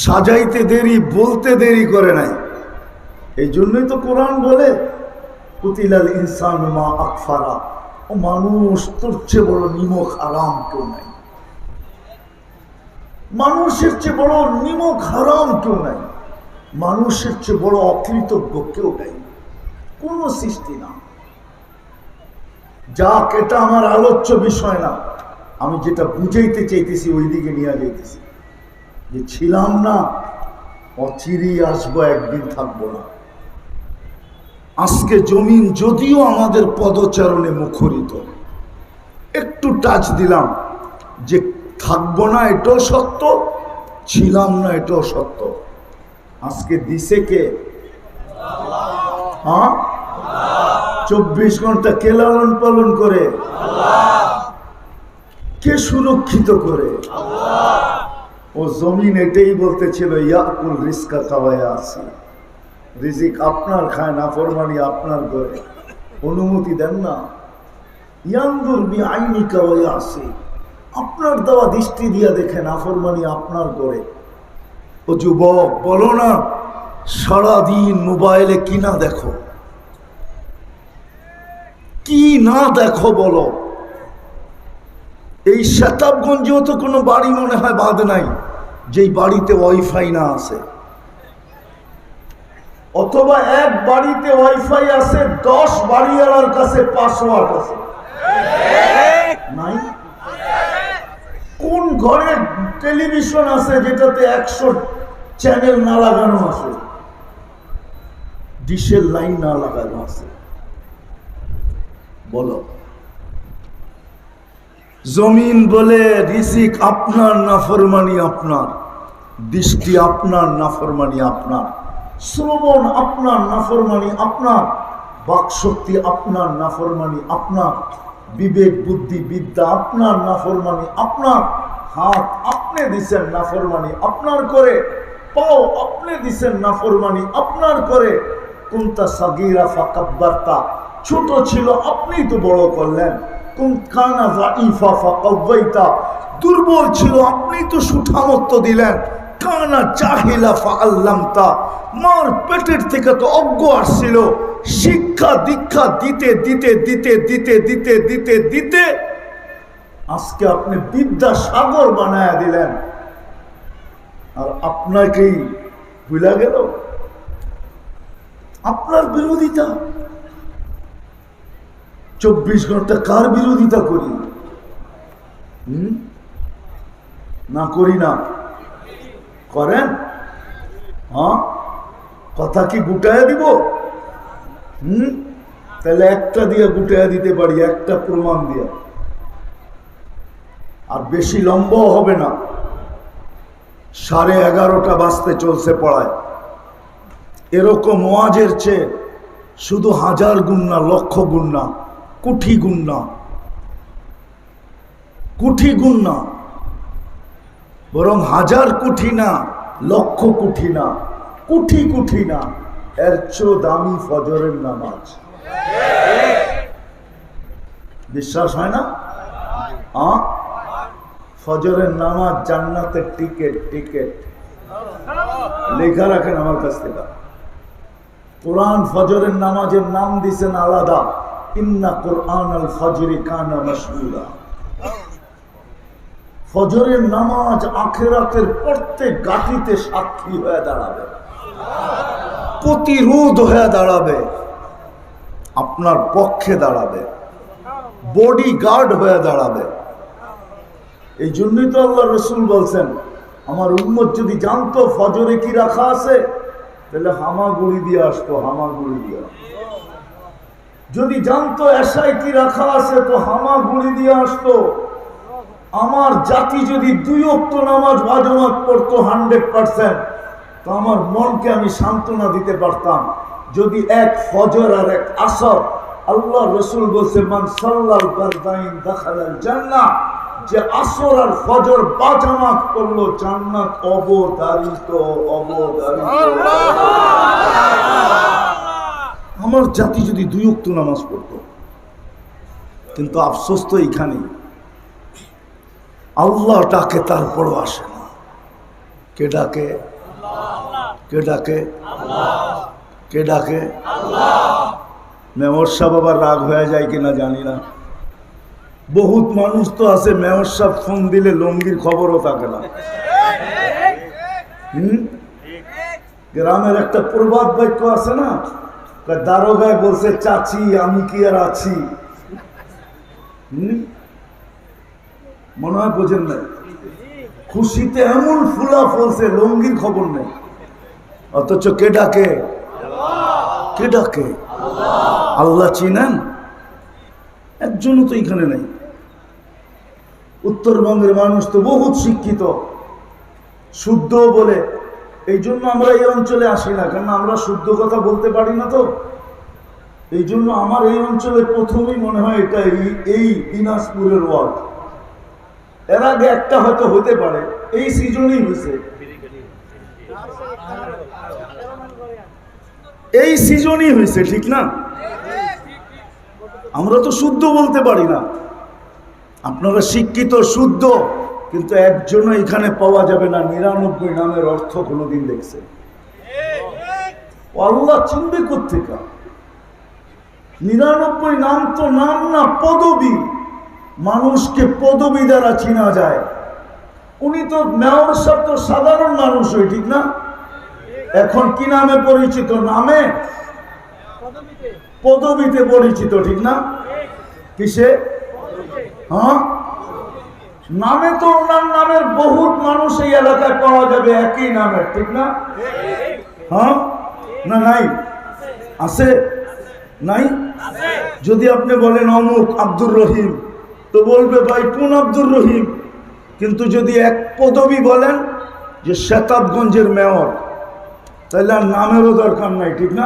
সাজাইতে দেরি, বলতে দেরি করে নাই। এই জন্যই তো কোরআন বলে কুতিলাল ইনসানু মা আকফারা, ও মানুষ, তোর চেয়ে বড় নিমক হারাম কেউ নাই। মানুষের চেয়ে বড় নিমক হারাম কেউ নাই। মানুষের চেয়ে বড় অকৃতজ্ঞ কেউ নেই, কোন সৃষ্টি না। যাক, এটা আমার আলোচ্য বিষয় না। আমি যেটা বুঝাইতে চাইতেছি ওই দিকে নিয়ে যাইতেছি, যে ছিলাম না, অচিরেই আসবো, একদিন থাকবো না। আজকে জমিন যদিও আমাদের পদচারণে মুখরিত, একটু টাচ দিলাম যে থাকবো না এটাও সত্য, ছিলাম না এটাও সত্য। আজকে দিছে কে? হ্যাঁ, 24 ঘন্টা কে লালন পালন করে? কে সুরক্ষিত করে? ও জমিন এটাই বলতেছিল, ইয়াকুল রিজকা কাওয়ায়া আছে, রিজিক আপনার খায়, নাফরমানি আপনার করে। অনুমতি দেন না। ইয়ানদুর বিআইনিকা ওয়া ইয়াসি, আপনার দেওয়া দৃষ্টি দিয়া দেখে, নাফরমানি আপনার করে। ও যুবক, বলো না সারাদিন মোবাইলে কি না দেখো, কি না দেখো বলো। এই শতাবগঞ্জেও তো কোনো বাড়ি মনে হয় বাদ নাই যেই বাড়িতে ওয়াইফাই না আছে, অথবা এক বাড়িতে ওয়াইফাই আছে, 10 বাড়িওয়ালার কাছে পাসওয়ার্ড আছে নাই। কোন ঘরে টেলিভিশন আছে যেটাতে 100 চ্যানেল না লাগানো আছে, ডিশের লাইন না লাগানো আছে? বলো। জমিন বলে রিজিক আপনার, নাফরমানি আপনার, দৃষ্টি আপনার, নাফরমানি আপনার, শ্রবণ আপনার, নাফরমানি আপনার, বাকশক্তি আপনার, নাফরমানি আপনার, বিবেক বুদ্ধি বিদ্যা আপনার, নাফরমানি আপনার, হাত আপনি দিছেন, নাফরমানি আপনার করে, পাও আপনি দিছেন, নাফরমানি আপনার করে। কুনতা সাগীরা ফাকাব্বারতা, ছোট ছিল আপনি তো বড় করলেন। কানা যাইফা ফাকাওয়াইতা, দুর্বল ছিল আপনি তো সুঠামত্ব দিলেন। কানা জাহিলা ফাআল্লামতা, মার পেটের থেকে তো অজ্ঞ আসছিল, শিক্ষা দীক্ষা দিতে দিতে দিতে দিতে দিতে দিতে দিতে আজকে আপনি বিদ্যা সাগর বানায়া দিলেন। আর আপনাকেই ভুলা গেল আপনার বিরোধিতা। 24 ঘন্টা কার বিরোধিতা করি? না করি না? করেন? হ্যাঁ, কথা কি গুটায়া দিব? তাহলে একটা দিয়ে গুটায়া দিতে পারি, একটা প্রমাণ দিয়ে। আর বেশি লম্বাও হবে না। 11:30 বাজতে চলছে পড়ায়। এরকম ওয়াজের চেয়ে শুধু 1000 গুণ না, লক্ষ গুণ না, কোটি গুণ না, কোটি গুণ না, বরং 1000 কোটি না, লক্ষ কোটি না, কোটি কোটি না, এর চেয়ে দামি ফজরের নামাজ। বিশ্বাস হয় না? ফজরের নামাজ জান্নাতের টিকেট। টিকেট লেখা রাখেন আমার কাছ থেকে। কোরআন ফজরের নামাজের নাম দিয়েছেন আলাদা, ইন্না কোরআন আল ফজরি কানা মাশহুদা। ফজরের নামাজ আখিরাতের প্রত্যেক গাঁটিতে সাক্ষী হয়ে দাঁড়াবে, প্রতিরোধ হয়ে দাঁড়াবে, আপনার পক্ষে দাঁড়াবে, বডি গার্ড হয়ে দাঁড়াবে। এই জন্যই তো আল্লাহ রসুল বলছেন, আমার উম্মত যদি জানতো ফজরে কি রাখা আছে, তাহলে হামাগুড়ি দিয়ে আসতো, হামাগুড়ি দিয়ে। যদি জানতো এশায় কি রাখা আছে, তো হামাগুড়ি দিয়ে আসতো। আমার জাতি যদি 2 ওয়াক্ত নামাজ ওয়াজমাত পড়তো 100%, তো আমার মনকে আমি সান্ত্বনা দিতে পারতাম। যদি এক ফজর আর এক আসর, আল্লাহ রসুল বলছে মান সাল্লাল ফারদাইন দাখালাল জান্নাহ, যে আসর আর ফজর বাজামাত করলো জান্নাত অবধারিত, অবধারিত। আমার জাতি যদি 2 ওয়াক্ত নামাজ পড়তো, কিন্তু আফসোস তো এইখানে, আল্লাহ ডাকে তারপরও আসে না। কে ডাকে? কে ডাকে? কে ডাকে? মেয়র সাহেব আবার রাগ হয়ে যায় কিনা জানি না। বহুত মানুষ তো আছে মেয়র সাহেব ফোন দিলে লঙ্গির খবরও থাকে না। গ্রামের একটা প্রবাদ বাক্য আছে না, দারোগায় বলছে চাচি আমি কি আর আছি। মনে হয় বোঝেন নাই। খুশিতে এমন ফুলা ফলছে লঙ্গির খবর নেই, অথচ কে ডাকে? কে ডাকে? আল্লাহ চিনেন? একজনও তো এখানে নেই। উত্তরবঙ্গের মানুষ তো বহুত শিক্ষিত, শুদ্ধ বলে, এই জন্য আমরা এই অঞ্চলে আসি না, কারণ আমরা শুদ্ধ কথা বলতে পারি না। তো এই জন্য আমার এই অঞ্চলে প্রথমেই মনে হয় এটা এই দিনাজপুরের ওয়ার্ড। এর আগে একটা হয়তো হতে পারে, এই সিজনেই হয়েছে, এই সিজনই হয়েছে, ঠিক না? আমরা তো শুদ্ধ বলতে পারি না, আপনারা শিক্ষিত শুদ্ধ, কিন্তু একজনও এখানে পাওয়া যাবে না 99 নামের অর্থ কোনোদিন দেখছে। আল্লাহ চিনবে কোত্থেকে? 99 নাম তো নাম না, পদবী। মানুষকে পদবী দ্বারা চিনা যায়। উনি তো মেয়র সাহেব তো সাধারণ মানুষ, হয় ঠিক না? এখন কি নামে পরিচিত? নামে, পদবীতে পরিচিত, ঠিক না? কিসে? হ্যাঁ, নামে তো ওনার নামের বহুত মানুষ এই এলাকায় পাওয়া যাবে একই নামের, ঠিক না? হ্যাঁ না নাই? আছে? নাই? যদি আপনি বলেন অমুক আব্দুর রহিম, তো বলবে ভাই কোন আব্দুর রহিম? কিন্তু যদি এক পদবী বলেন যে শেতাবগঞ্জের মেয়র, তাহলে আর নামেরও দরকার নাই, ঠিক না?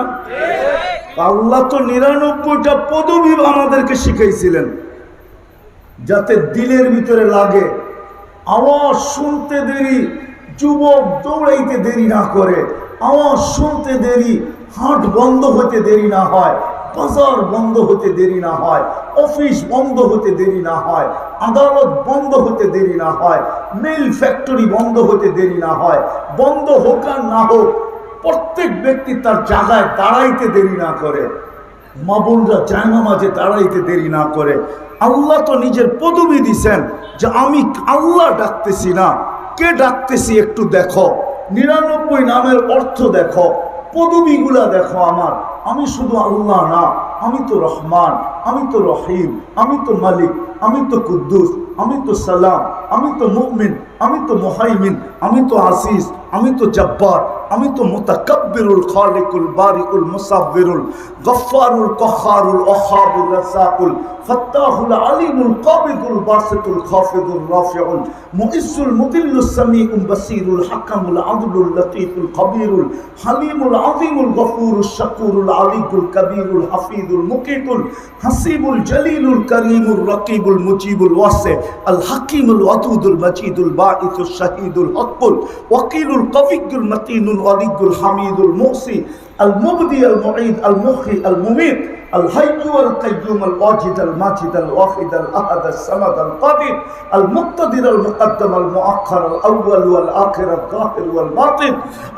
আল্লাহ তো 99টা পদবী আমাদেরকে শিখাইছিলেন যাতে দিলের ভিতরে লাগে। আওয়াজ শুনতে দেরি, যুবক দৌড়াইতে দেরি না করে, আওয়াজ শুনতে দেরি, হাট বন্ধ হতে দেরি না হয়, বাজার বন্ধ হতে দেরি না হয়, অফিস বন্ধ হতে দেরি না হয়, আদালত বন্ধ হতে দেরি না হয়, মিল ফ্যাক্টরি বন্ধ হতে দেরি না হয়। বন্ধ হোক আর না হোক, প্রত্যেক ব্যক্তি তার জায়গায় দাঁড়াইতে দেরি না করে, মা বোনরা জায়নামাজে দাঁড়াইতে দেরি না করে। আল্লাহ তো নিজের পদবী দিছেন যে আমি আল্লাহ ডাকতেছি না, কে ডাকতেছি একটু দেখো। 99 নামের অর্থ দেখো, পদবীগুলা দেখো আমার। আমি শুধু আল্লাহ না, আমি তো রহমান, আমি তো রহিম, আমি তো মালিক, আমি তো কুদ্দুস, আমি তো সালাম, আমি তো মুমিন, আমি তো মুহাইমিন, আমি তো আসিস, আমি তো জব্বার, আমি তো মুতাকাব্বিরুল খালিকুল বারিকুল মুসাব্বিরুল গফফারুল কহ্হারুল ওয়াহাবুর রাসাকুল ফাত্তাহুল আলিমুল কাবিদুল বাসিতুল খাফিদুর রাফিউল মুইসুল মুদিল্লুস সামিউল বাসিরুল হাকামুল আদলুল লতীফুল খবীরুল হালিমুল আযীমুল গফুরুশ শাকুরুল আলিকুল কবীরুল হাফিজুল মুকিতুল হাসিবুল জলিলুল করিমুর রকিবুল মুজিবুল ওয়াসি আল হাকিমুল ওয়াদুদুল মজিদুল বাঈসুশ শাহীদুল হকুল ওয়াকিলুল কবিয়ুল মতিনুল ওয়ালিয়ুল হামিদুল মুহসি আল মুবদি আল মুঈদ আল মুখি আল মুমিত الحي والقيوم الواجد الماجد الواحد الأحد الصمد القادر المقتدر المقدم المؤخر الأول والآخر الظاهر والباطن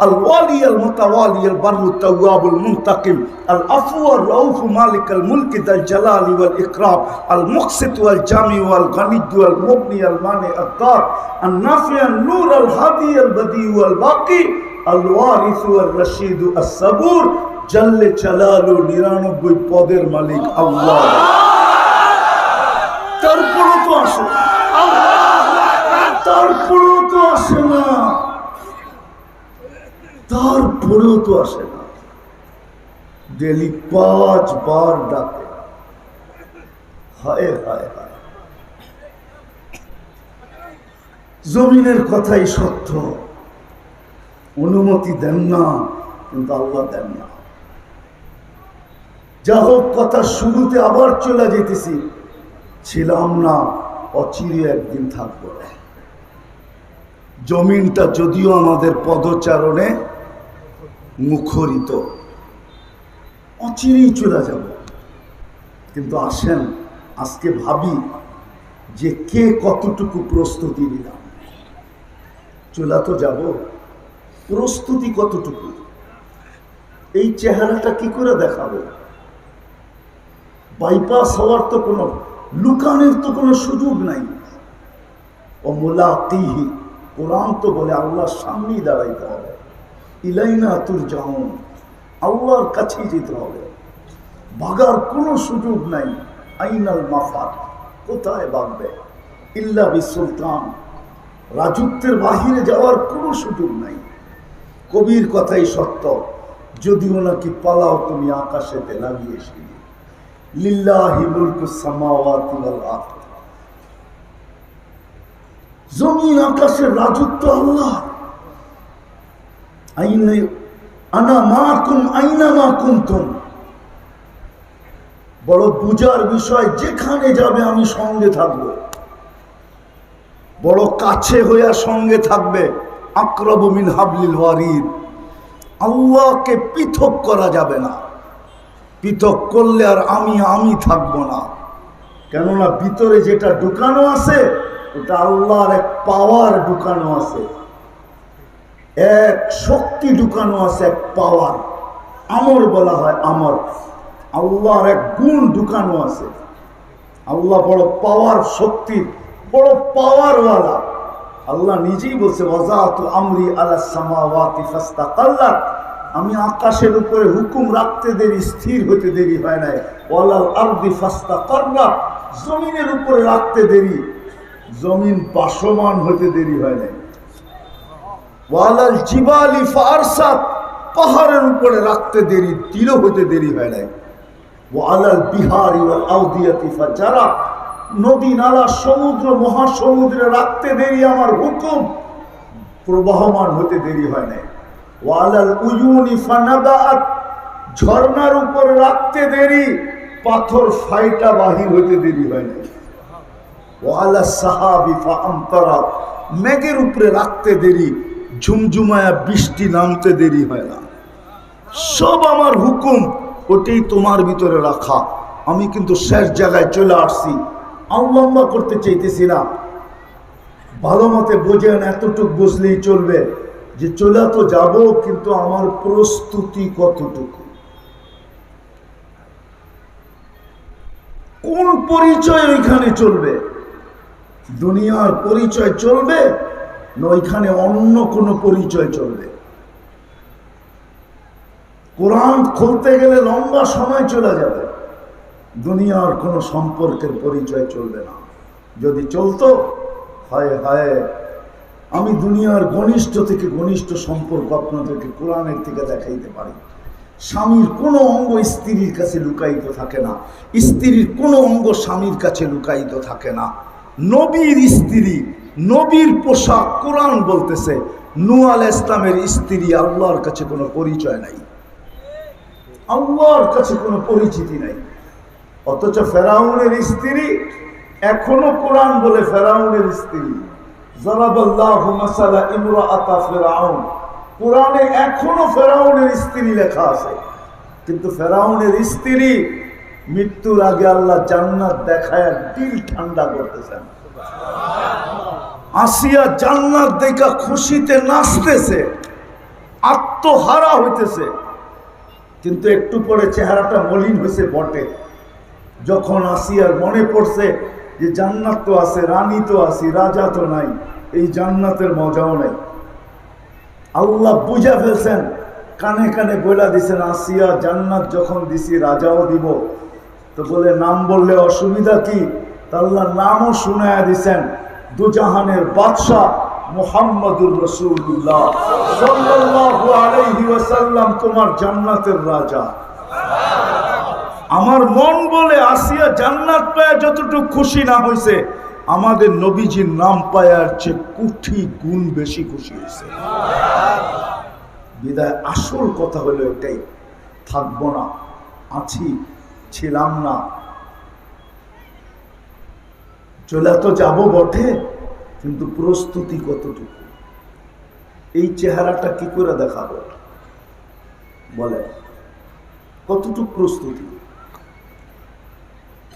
الوالي المتوالي البر التواب المنتقم العفو الرؤوف مالك الملك ذا الجلال والإكرام المقسط والجامع والغني والمغني المانع الضار النافع النور الهادي البديع والباقي الوارث والرشيد الصبور জাল্লে চালালু 99 পদের মালিক আল্লাহ। তারপরেও তো আসে, তারপরেও তো আসে না, তারপরেও তো আসে না। ডেলি 5 বার ডাকে, হায় হায় হায়। জমিনের কথাই সত্য, অনুমতি দেন না, কিন্তু আল্লাহ দেন না। যা হোক, কথা শুরুতে আবার চলে যেতেছি, ছিলাম না, অচিরে একদিন থাকবো। জমিনটা যদিও আমাদের পদচারণে মুখরিত, অচিরেই চলে যাব। কিন্তু আসেন আজকে ভাবি যে কে কতটুকু প্রস্তুতি নিলাম। চলে তো যাব, প্রস্তুতি কতটুকু? এই চেহারাটা কি করে দেখাবো? বাইপাস হওয়ার তো কোনো, লুকানোর তো কোনো সুযোগ নাই। ও মুলাকিহি, কোরআন তো বলে আল্লাহর সামনেই দাঁড়াইতে হবে। ইলাইনা তুরজাউন, আল্লাহর কাছেই যেতে হবে, ভাগার কোনো সুযোগ নাই। আইনাল মাফার, কোথায় ভাগবে? ইল্লা বিসুলতান, রাজত্বের বাহিরে যাওয়ার কোনো সুযোগ নাই। কবির কথাই সত্য, যদিও নাকি পালাও তুমি আকাশেতে লাগিয়ে সিঁড়ি। লিল্লাহি মুলকুস সামাওয়াতি ওয়াল আরদ, জমিন আকাশের রাজত্ব আল্লাহ। আনা মাকুম আইনা মা কুনতুম, বড় বুঝার বিষয়, যেখানে যাবে আমি সঙ্গে থাকবো, বড় কাছে হইয়া সঙ্গে থাকবে। আকরাবু মিন হাবলিল ওয়ারিদ, আল্লাহকে পৃথক করা যাবে না। পৃথক করলে আর আমি থাকবো না, কেননা ভিতরে যেটা ঢুকানো আছে ওটা আল্লাহর এক পাওয়ার ঢুকানো আছে, এক শক্তি ঢুকানো আছে, এক পাওয়ার। আমর বলা হয় আমর, আল্লাহর এক গুণ ঢুকানো আছে। আল্লাহ বড় পাওয়ার, শক্তি, বড় পাওয়ারওয়ালা। আল্লাহ নিজেই বলছে ওয়াজাতু আমরি আলাস সামাওয়াতি ফাস্তাকাল্লাত, আমি আকাশের উপরে হুকুম রাখতে দেরি, স্থির হতে দেরি হয় নাই। ওয়ালাল আরদি ফাস্তাকাররাত, জমিনের উপরে রাখতে দেরি, জমিন বাসমান হতে দেরি হয় নাই। ওয়ালাল জিবালি ফারসাত, পাহাড়ের উপরে রাখতে দেরি, তীর হতে দেরি হয় নাই। ওয়ালাল বিহারি ওয়াল আউদিয়াতি ফাজারা, নদী নালা সমুদ্র মহাসমুদ্রে রাখতে দেরি, আমার হুকুম প্রবাহমান হতে দেরি হয় নাই। ওয়ালাল উয়ুনি ফানাবাত, ঝর্ণার উপরে রাখতে দেরি, পাথর ফাইটা বাহির হতে দেরি হয় নাই। ওয়ালা সাহাবি ফাআমতারা, মেঘের উপরে রাখতে দেরি, ঝুমঝুমায়া বৃষ্টি নামতে দেরি হয় না। সব আমার হুকুম, ওটাই তোমার ভিতরে রাখা। আমি কিন্তু শেষ জায়গায় চলে আসছি, লম্বা করতে চাইতেছি না। ভালো মতে বোঝেন, এতটুক বুঝলেই চলবে যে চলে তো যাব, কিন্তু আমার প্রস্তুতি কতটুকু, কোন পরিচয় ওইখানে চলবে? দুনিয়ার পরিচয় চলবে না ওইখানে অন্য কোনো পরিচয় চলবে? কোরআন খুলতে গেলে লম্বা সময় চলে যাবে, দুনিয়ার কোনো সম্পর্কের পরিচয় চলবে না। যদি চলতো, হায় হায়, আমি দুনিয়ার ঘনিষ্ঠ থেকে ঘনিষ্ঠ সম্পর্ক আপনাদেরকে কোরআনের থেকে দেখাইতে পারি। স্বামীর কোনো অঙ্গ স্ত্রীর কাছে লুকায়িত থাকে না, স্ত্রীর কোনো অঙ্গ স্বামীর কাছে লুকায়িত থাকে না। নবীর স্ত্রী, নবীর পোশাক, কোরআন বলতেছে নূহ আলাইহিস ইসলামের স্ত্রী, আল্লাহর কাছে কোনো পরিচয় নাই, আল্লাহর কাছে কোনো পরিচিতি নাই। অথচ ফেরাউনের স্ত্রী, এখনো কোরআন বলে ফেরাউনের স্ত্রী, যারাবাল্লাহু মাসালা ইমরাআতা ফিরআউন, কোরআনে এখনো ফেরাউনের স্ত্রী লেখা আছে। কিন্তু ফেরাউনের স্ত্রী মৃত্যুর আগে আল্লাহ জান্নাত দেখায় দিল ঠান্ডা করতেছেন। আসিয়া জান্নাত দেখা খুশিতে নাচতেছে, আত্মহারা হইতেছে, কিন্তু একটু পরে চেহারাটা মলিন হয়েছে বটে। যখন আসিয়ার মনে পড়ছে যে জান্নাত তো আছে, রানী তো আছে, রাজা তো নাই, এই জান্নাতের মজাও নাই। আল্লাহ বুঝা ফেলছেন, কানে কানে বলে দিছেন, আসিয়া জান্নাত যখন দিছি রাজাও দিব, তো বলে নাম বললে অসুবিধা কি? তা আল্লাহ নামও শুনায়া দিছেন, দুজাহানের বাদশাহ মুহাম্মদুর রাসূলুল্লাহ সাল্লাল্লাহু আলাইহি ওয়াসাল্লাম তোমার জান্নাতের রাজা। আমার মন বলে আসিয়া জান্নাত পায় যতটুকু খুশি না হয়েছে, আমাদের নবীজির নাম পায়ার চেয়ে কোটি গুণ বেশি খুশি হয়েছে। বিদায় আসল কথা হলো এটাই, থাকবো না, আছি, ছিলাম না, চলে তো যাব বটে, কিন্তু প্রস্তুতি কতটুকু? এই চেহারাটা কি করে দেখাবো বলে? কতটুকু প্রস্তুতি?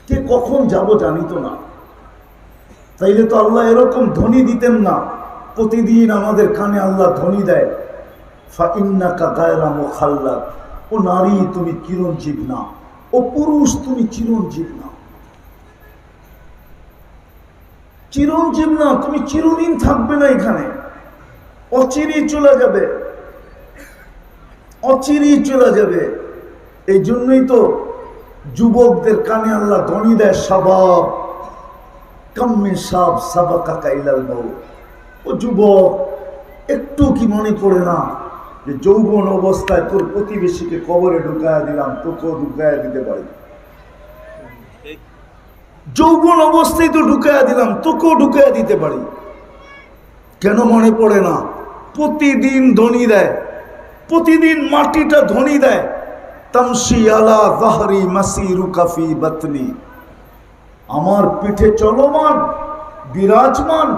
কে কখন যাব জানিত না, তাইলে তো আল্লাহ এরকম ধ্বনি দিতেন না। প্রতিদিন আমাদের কানে আল্লাহ ধ্বনি দেয়, ফাইন্নাকা গায়রা মুখাল্লাদ, ও নারী তুমি চিরঞ্জীব না, ও পুরুষ তুমি চিরঞ্জীব না, চিরঞ্জীব না, তুমি চিরদিন থাকবে না এখানে, অচিরেই চলে যাবে। অচিরেই চলে যাবে। এই জন্যই তো যুবকদের কানে আল্লাহ ধ্বনি দেয়, শাবাব কাম্মি সাব সাবাকা ইলাল মাউত। ও যুবক, একটু কি মনে পড়ে না যে যৌবন অবস্থায় তোর প্রতিবেশীকে কবরে ঢুকায়া দিলাম, তোকেও ঢুকায়া দিতে পারি। যৌবন অবস্থায় তো ঢুকায়া দিলাম, তোকেও ঢুকায়া দিতে পারি। কেন মনে পড়ে না? প্রতিদিন ধ্বনি দেয়, প্রতিদিন মাটিটা ধ্বনি দেয়, তামশি আলা যাহরি মাসিরুকা ফি বাতনি। আমার পিঠে চলমান, বিরাজমান,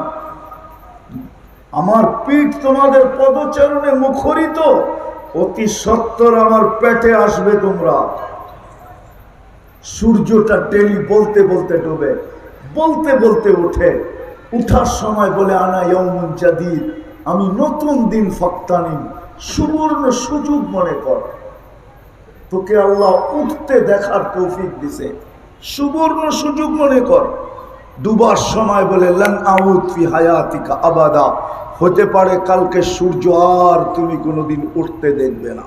আমার পিঠ তোমাদের পদচরণে মুখরিত, অতি সত্বর আমার পেটে আসবে তোমরা। সূর্যটা ডেলি বলতে বলতে ডোবে, বলতে বলতে ওঠে, উঠার সময় বলে আনা ইয়াউমুন জাদীদ, আমি নতুন দিন ফাক্তানিম, সুবর্ণ সুযোগ মনে কর। তোকে আল্লাহ উঠতে দেখার তৌফিক দিছে, সুবর্ণ সুযোগ মনে কর। ডুবার সময় বলে লান আউদ ফি হায়াতিকা আবাদা, হতে পারে কালকে সূর্য আর তুমি কোনোদিন উঠতে দেখবে না।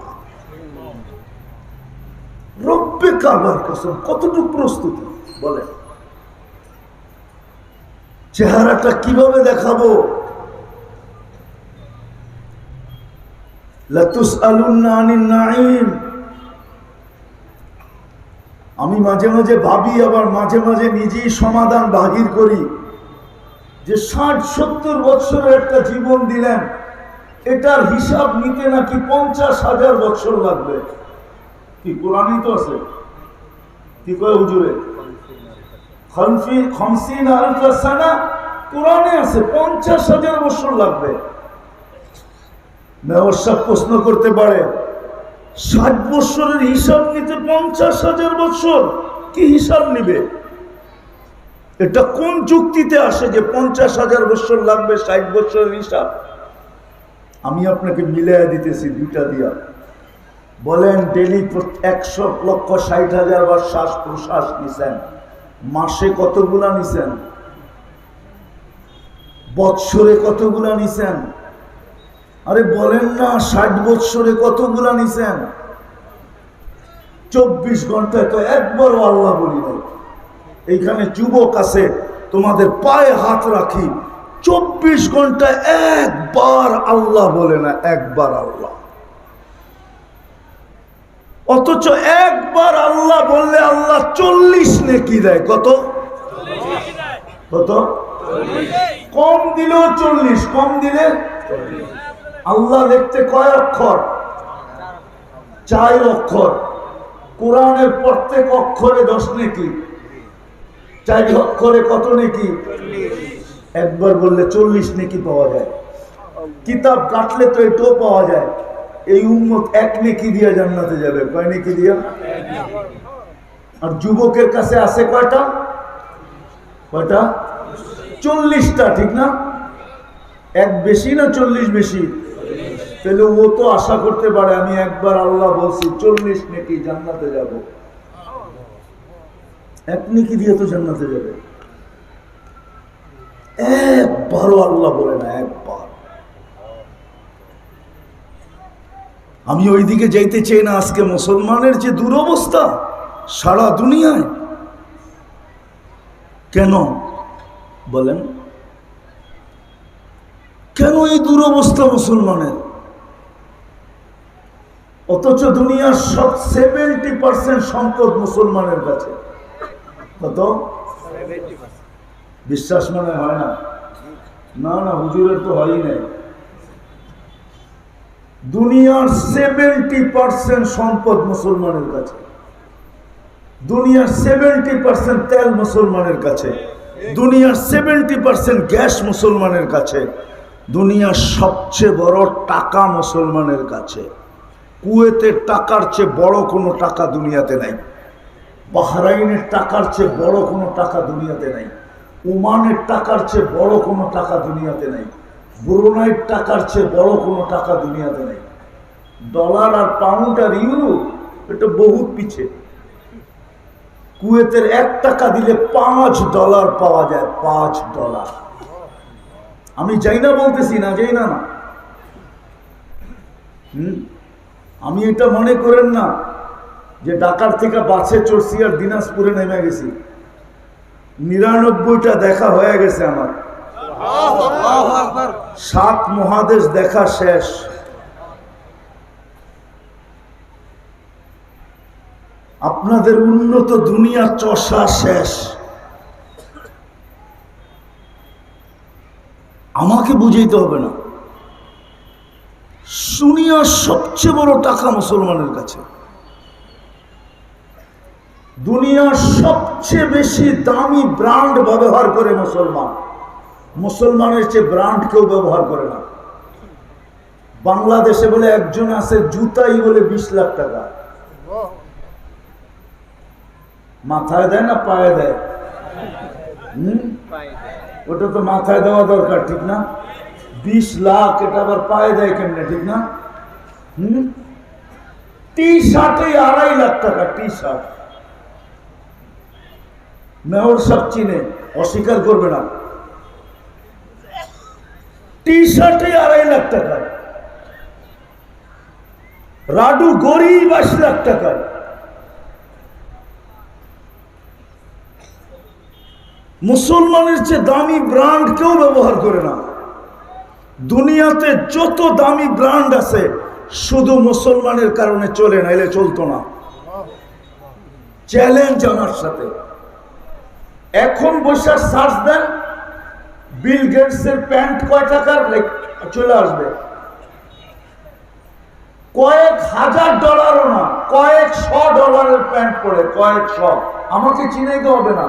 রব্বে কাবার কসম, কতটুকু প্রস্তুতি বলে, চেহারাটা কিভাবে দেখাবো? লাতুসআলুন্না আনিন নাঈম। আমি মাঝে মাঝে ভাবি, আবার মাঝে মাঝে নিজেই সমাধান বাহির করি, যে 60-70 বছরের একটা জীবন দিলেন, এটার হিসাব নিতে নাকি 50,000 বছর লাগবে। কি কোরআনই তো আছে, কি কয় হুজুরে? খামসিন আলফা সানা, কোরআনে আছে 50,000 বছর লাগবে। মেয়র সাহেব প্রশ্ন করতে পারে, 60 বছরের হিসাব নিতে 50,000 বছর, কি হিসাব নিবে? এটা কোন যুক্তিতে আসে যে 50,000 বছর লাগবে 60 বছরের হিসাব? আমি আপনাকে মিলাই দিতেছি দুইটা দিয়া। বলেন ডেলি 1,60,000 বার শ্বাস প্রশ্বাস নিছেন, মাসে কতগুলা নিছেন? বৎসরে কতগুলা নিছেন? আরে বলেন না, 60 বৎসরে কতগুলা নিছেন? 24 ঘন্টায় তো একবারও আল্লাহ বলি নাই। এইখানে যুবক আছে, তোমাদের পায়ে হাত রাখি, 24 ঘন্টায় একবার আল্লাহ বলে না, একবার আল্লাহ। অথচ একবার আল্লাহ বললে আল্লাহ 40 নেকি দেয়। কত? কত? কম দিলেও 40, কম দিলে আল্লাহ লিখতে কয় অক্ষর? 4 অক্ষর। কোরআনের প্রত্যেক অক্ষরে 10 নেকি, 4 অক্ষরে কত নেকি? একবার বললে 40 নেকি পাওয়া যায়। কিতাব কাটলে তো এটাও পাওয়া যায়। এই উম্মত 1 নেকি দিয়ে জান্নাতে যাবে। কয় নেকি দিয়া? আর যুবকের কাছে আছে কয়টা? কয়টা? 40টা, ঠিক না? 1 বেশি না 40 বেশি? তাহলে ও তো আশা করতে পারে আমি একবার আল্লাহ বলছি 40 নেকি জান্নাতে যাব। 1 নেকি দিয়ে তো জান্নাতে যাবে। একবারও আল্লাহ বলে না, একবার। আমি ওইদিকে যাইতে চাই না। আজকে মুসলমানের যে দুরবস্থা সারা দুনিয়ায়, কেন বলেন? কেন এই দুরবস্থা মুসলমানের? অথচ দুনিয়ার সব 70% সম্পদ মুসলমানের কাছে। কত? বিশ্বাস মনে হয় না? না না, হুজুরের তো হয়ই নাই। দুনিয়ার 70% সম্পদ মুসলমানের কাছে। দুনিয়ার 70% তেল মুসলমানের কাছে। দুনিয়ার 70% গ্যাস মুসলমানের কাছে। দুনিয়ার সবচেয়ে বড় টাকা মুসলমানের কাছে। কুয়েতের টাকার চেয়ে বড় কোনো টাকা দুনিয়াতে নাই। বাহরাইনের টাকার চেয়ে বড় কোনো টাকা দুনিয়াতে নাই। ওমানের টাকার চেয়ে বড় কোনো টাকা দুনিয়াতে নাই। ব্রুনাইয়ের টাকার চেয়ে বড় কোনো টাকা দুনিয়াতে নাই। ডলার আর পাউন্ড আর ইউরো এটা বহুত পিছে। কুয়েতের 1 টাকা দিলে $5 পাওয়া যায়। $5। আমি যাই না বলতেছি না, যাই না না। আমি এটা মনে করেন না যে ঢাকার থেকে বাসে চড়ছি আর দিনাজপুরে নেমে গেছি। 99টা দেখা হয়ে গেছে আমার। 7 মহাদেশ দেখা শেষ। আপনাদের উন্নত দুনিয়া চষা শেষ। আমাকে বুঝাইতে হবে না, দুনিয়ার সবচেয়ে বড় টাকা মুসলমানের কাছে। দুনিয়ার সবচেয়ে বেশি দামি ব্র্যান্ড ব্যবহার করে মুসলমান। মুসলমানের চেয়ে ব্র্যান্ড কেউ ব্যবহার করে না। বাংলাদেশে বলে একজন আছে জুতাই বলে 20 লাখ টাকা। মাথায় দেয় না পায়ে দেয়? ওটা তো মাথায় দেওয়া দরকার, ঠিক না? 20 লাখ, এটা আবার পায়ে দেয় কেমনে, ঠিক না? টি শার্টই 2.5 লাখ টাকা। টি শার্ট মেয়র সব চিনে, অস্বীকার করবে না। টি শার্টই 2.5 লাখ টাকা। রাডু গড়ি 22 লাখ টাকা। মুসলমানের চেয়ে দামি ব্র্যান্ড কেউ ব্যবহার করে না। দুনিয়াতে যত দামি ব্র্যান্ড আছে শুধু মুসলমানের কারণে চলে, না এলে চলতো না। চ্যালেঞ্জ আমার সাথে। এখন বসে সার্চ দেন বিল গেটসের প্যান্ট কয় টাকার, চলে আসবে। কয়েক হাজার ডলারও না, $100 প্যান্ট পরে, 100। আমাকে চিনাইতে হবে না,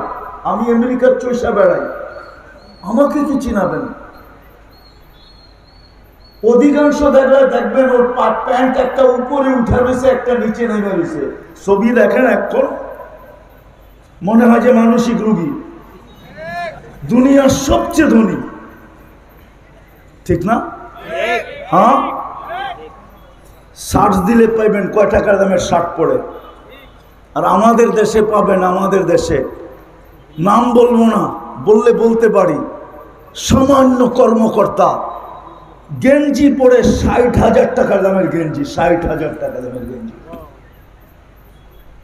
আমি আমেরিকার চৈসা বেড়াই, আমাকে কি চিনাবেন? অধিকাংশ দেখবেন ওর প্যান্ট একটা উপরে উঠে রয়েছে, একটা নিচে নেমে রয়েছে। ছবি দেখেন এখন মনে হয় যে মানসিক রোগী। দুনিয়ার সবচেয়ে ধনী, ঠিক না? হ্যাঁ, শার্ট দিলে পাইবেন কয় টাকার দামের শার্ট পরে। আর আমাদের দেশে পাবেন, আমাদের দেশে নাম বলবো না, বললে বলতে পারি, সামান্য কর্মকর্তা গেঞ্জি পরে 60,000 টাকার দামের গেঞ্জি, 60,000 টাকা দামের গেঞ্জি।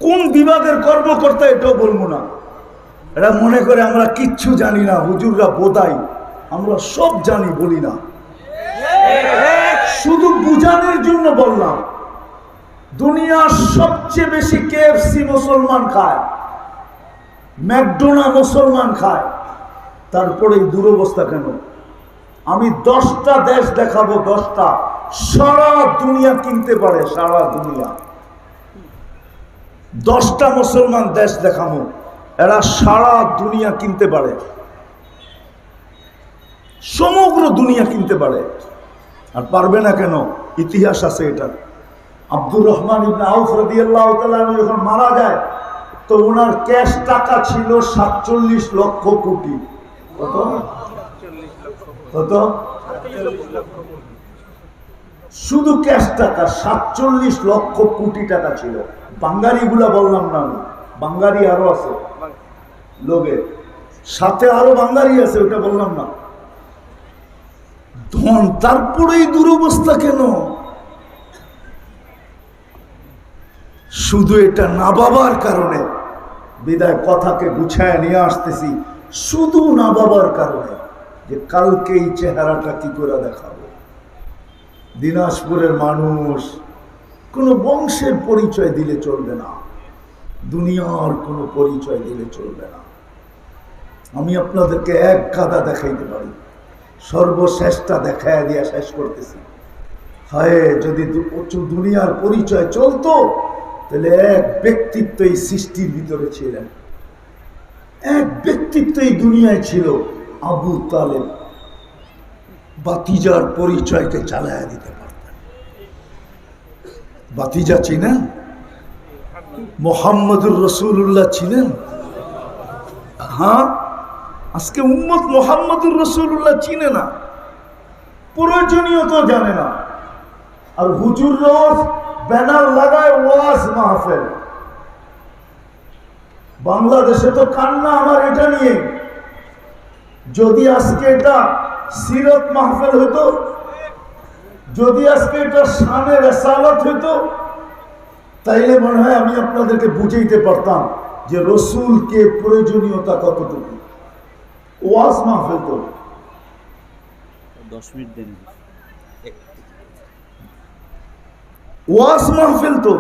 কোন বিভাগের কর্মকর্তা এটাও বলবো না। এরা মনে করে আমরা কিচ্ছু জানি না, হুজুররা বোধাই, আমরা সব জানি, বলি না। শুধু বুঝানোর জন্য বললাম। দুনিয়ার সবচেয়ে বেশি KFC মুসলমান খায়, ম্যাকডোনা মুসলমান খায়, তারপরে এই দুরবস্থা কেন? আমি 10টা দেশ দেখাবো, 10টা, সারা দুনিয়া কিনতে পারে, সারা দুনিয়া। 10টা মুসলমান দেশ দেখাবো, এরা সারা দুনিয়া কিনতে পারে, সমগ্র দুনিয়া কিনতে পারে। আর পারবে না কেন? ইতিহাস আছে এটা। আব্দুর রহমান ইবনে আউফ রাদিয়াল্লাহু তাআলা যখন মারা যায়, তো ওনার ক্যাশ টাকা ছিল 47 লক্ষ কোটি। কত? শুধু ক্যাশ টাকা 47 লক্ষ কোটি টাকা ছিল। বাঙালি গুলা বললাম না আমি, বাঙালি আরো আছে লোকের সাথে, আরো বাঙালি আছে, ওটা বললাম না। ধন, তারপরে এই দুরবস্থা কেন? শুধু এটা না বাবার কারণে। বিদায় কথাকে গুছায় নিয়ে আসতেছি, শুধু না বাবার কারণে, যে কালকে এই চেহারাটা কি করে দেখাবো। দিনাজপুরের মানুষ কোনো বংশের পরিচয় দিলে চলবে না, দুনিয়ার কোনো পরিচয় দিলে চলবে না। আমি আপনাদেরকে এক গাদা দেখাইতে পারি, সর্বশেষটা দেখায় দিয়া শেষ করতেছি। হায়, যদি দুনিয়ার পরিচয় চলতো, তাহলে এক ব্যক্তিত্ব এই সৃষ্টির ভিতরে ছিলেন, এক ব্যক্তিত্ব এই দুনিয়ায় ছিল, আবু তালেব। বাতিজার পরিচয়কে চালায়া দিতে পারতেন। বাতিজা চিনেন? মুহাম্মদুর রাসূলুল্লাহ চিনেন? হ্যাঁ, আজকে উম্মত মুহাম্মদুর রাসূলুল্লাহ চিনে না, প্রয়োজনীয়তা জানে না। আর হুজুর রোজ ব্যানার লাগায় ওয়াজ মাহফিল। বাংলাদেশে তো কান্না আমার এটা নিয়ে। যদি আজকে এটা সিরত মাহফিল হতো, যদি আজকে এটা শানে রেসালাত হইতো তাইলে মনে হয় আমি আপনাদেরকে বুঝাইতে পারতাম যে রসুলকে প্রয়োজনীয়তা কতটুকু। ওয়াজ মাহফিল তো 10 মিনিট দেন। ওয়াজ মাহফিল তো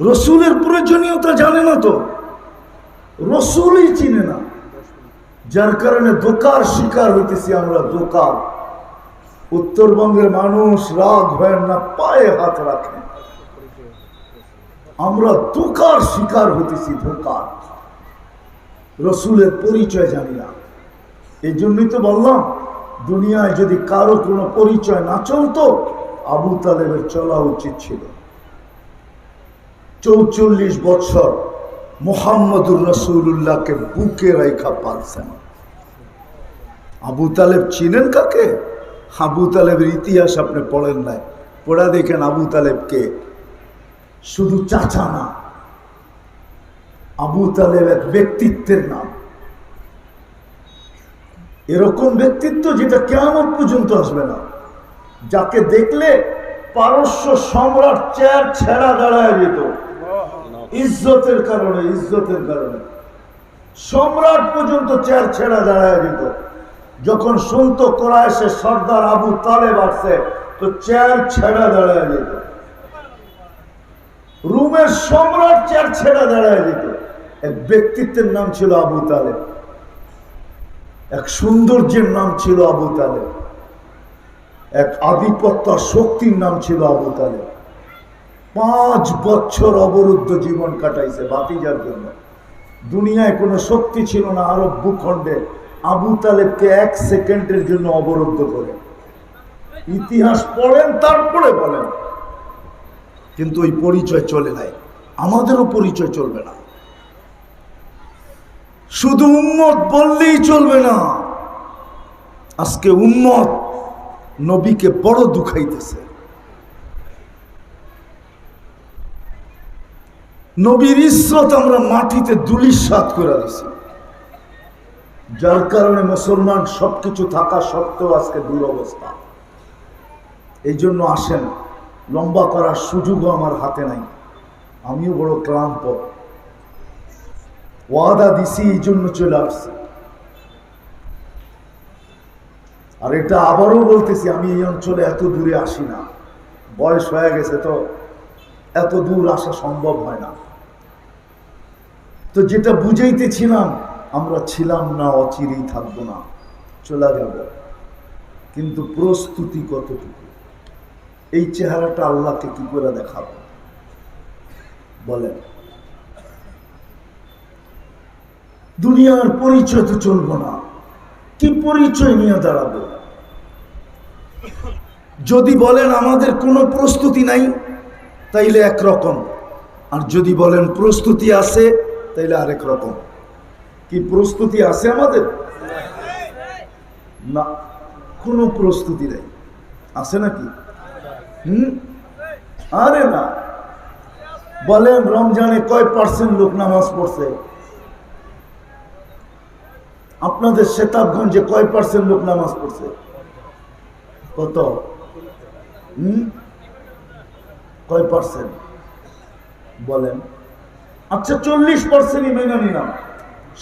রসুলের প্রয়োজনীয়তা জানে না, তো রসুলই চিনে না, যার কারণে ধোঁকার শিকার হইতেছি আমরা। ধোঁকা। উত্তরবঙ্গের মানুষ রাগ হয় না, পায়ে হাত রাখেন, আমরা ধোঁকার শিকার হইতেছি। ধোঁকার রসুলের পরিচয় জানি না। এই জন্যই তো বললাম, দুনিয়ায় যদি কারো কোনো পরিচয় না চলতো, আবু তালেবের চলা উচিত ছিল। ৪৪ বছর মুহাম্মদুর রাসূলুল্লাহকে বুকে রাইখা পালছেন। আবু তালেব চিনেন কাকে? আবু তালেবের ইতিহাস আপনি পড়েন নাই, পড়া দেখেন আবু তালেবকে। শুধু চাচা না, আবু তালেব এক ব্যক্তিত্বের নাম। এরকম ব্যক্তিত্ব যেটা কিয়ামত পর্যন্ত আসবে না, যাকে দেখলে পারস্য সম্রাট চেয়ার ছেড়া দাঁড়ায় যেত। ইজ্জতের কারণে, ইজ্জতের কারণে সম্রাট পর্যন্ত চেয়ার ছেড়া দাঁড়ায় যেত। যখন শুনতো কুরাইশের সর্দার আবু তালেব আসছে, তো চেয়ার ছেড়া দাঁড়ায় যেত। রুমের সম্রাট চেয়ার ছেড়া দাঁড়ায় যেত। এক ব্যক্তিত্বের নাম ছিল আবু তালেব, এক সৌন্দর্যের নাম ছিল আবু তালেব, এক আধিপত্য শক্তির নাম ছিল আবু তালেব। 5 বছর অবরুদ্ধ জীবন কাটাইছে ভাতিজার জন্য। দুনিয়ায় কোনো শক্তি ছিল না আরব ভূখণ্ডে আবু তালেবকে 1 সেকেন্ডের জন্য অবরুদ্ধ করে। ইতিহাস পড়েন, তারপরে বলেন। কিন্তু ওই পরিচয় চলে নাই, আমাদেরও পরিচয় চলবে না। শুধু উম্মত বললেই চলবে না। আজকে উম্মত নবীকে বড় দুঃখাইতেছে। নবীর ইজ্জত আমরা মাটিতে ধূলিসাৎ করে দিছি, যার কারণে মুসলমান সবকিছু থাকা সত্ত্বেও আজকে দুরবস্থা। এই জন্য আসেন, লম্বা করার সুযোগও আমার হাতে নাই, আমিও বড় ক্লান্ত। ওয়াদা দিছি, এই জন্য চলে আসছি। আর এটা আবারও বলতেছি, আমি এই অঞ্চলে এত দূরে আসি না, বয়স হয়ে গেছে, তো এত দূর আসা সম্ভব হয় না। তো যেটা বুঝাইতেছিলাম, আমরা ছিলাম না, অচিরেই থাকবো না, চলে যাব। কিন্তু প্রস্তুতি কতটুকু? এই চেহারাটা আল্লাহকে কি করে দেখাবো বলেন? দুনিয়ার পরিচয় তো চলবো না, কি পরিচয় নিয়ে দাঁড়াবো? যদি বলেন আমাদের কোনো প্রস্তুতি নাই, তাইলে একরকম, আর যদি বলেন প্রস্তুতি আছে, তাইলে আরেক রকম। কি প্রস্তুতি আছে আমাদের? না, কোনো প্রস্তুতি নেই। আছে নাকি? আরে না। বলেন রমজানে কয় % লোক নামাজ পড়ছে? আপনাদের শেতাবগঞ্জে কয় % লোক নামাজ পড়ছে? কত? কয় % বলেন? আচ্ছা 40%ই মেনে নিলাম,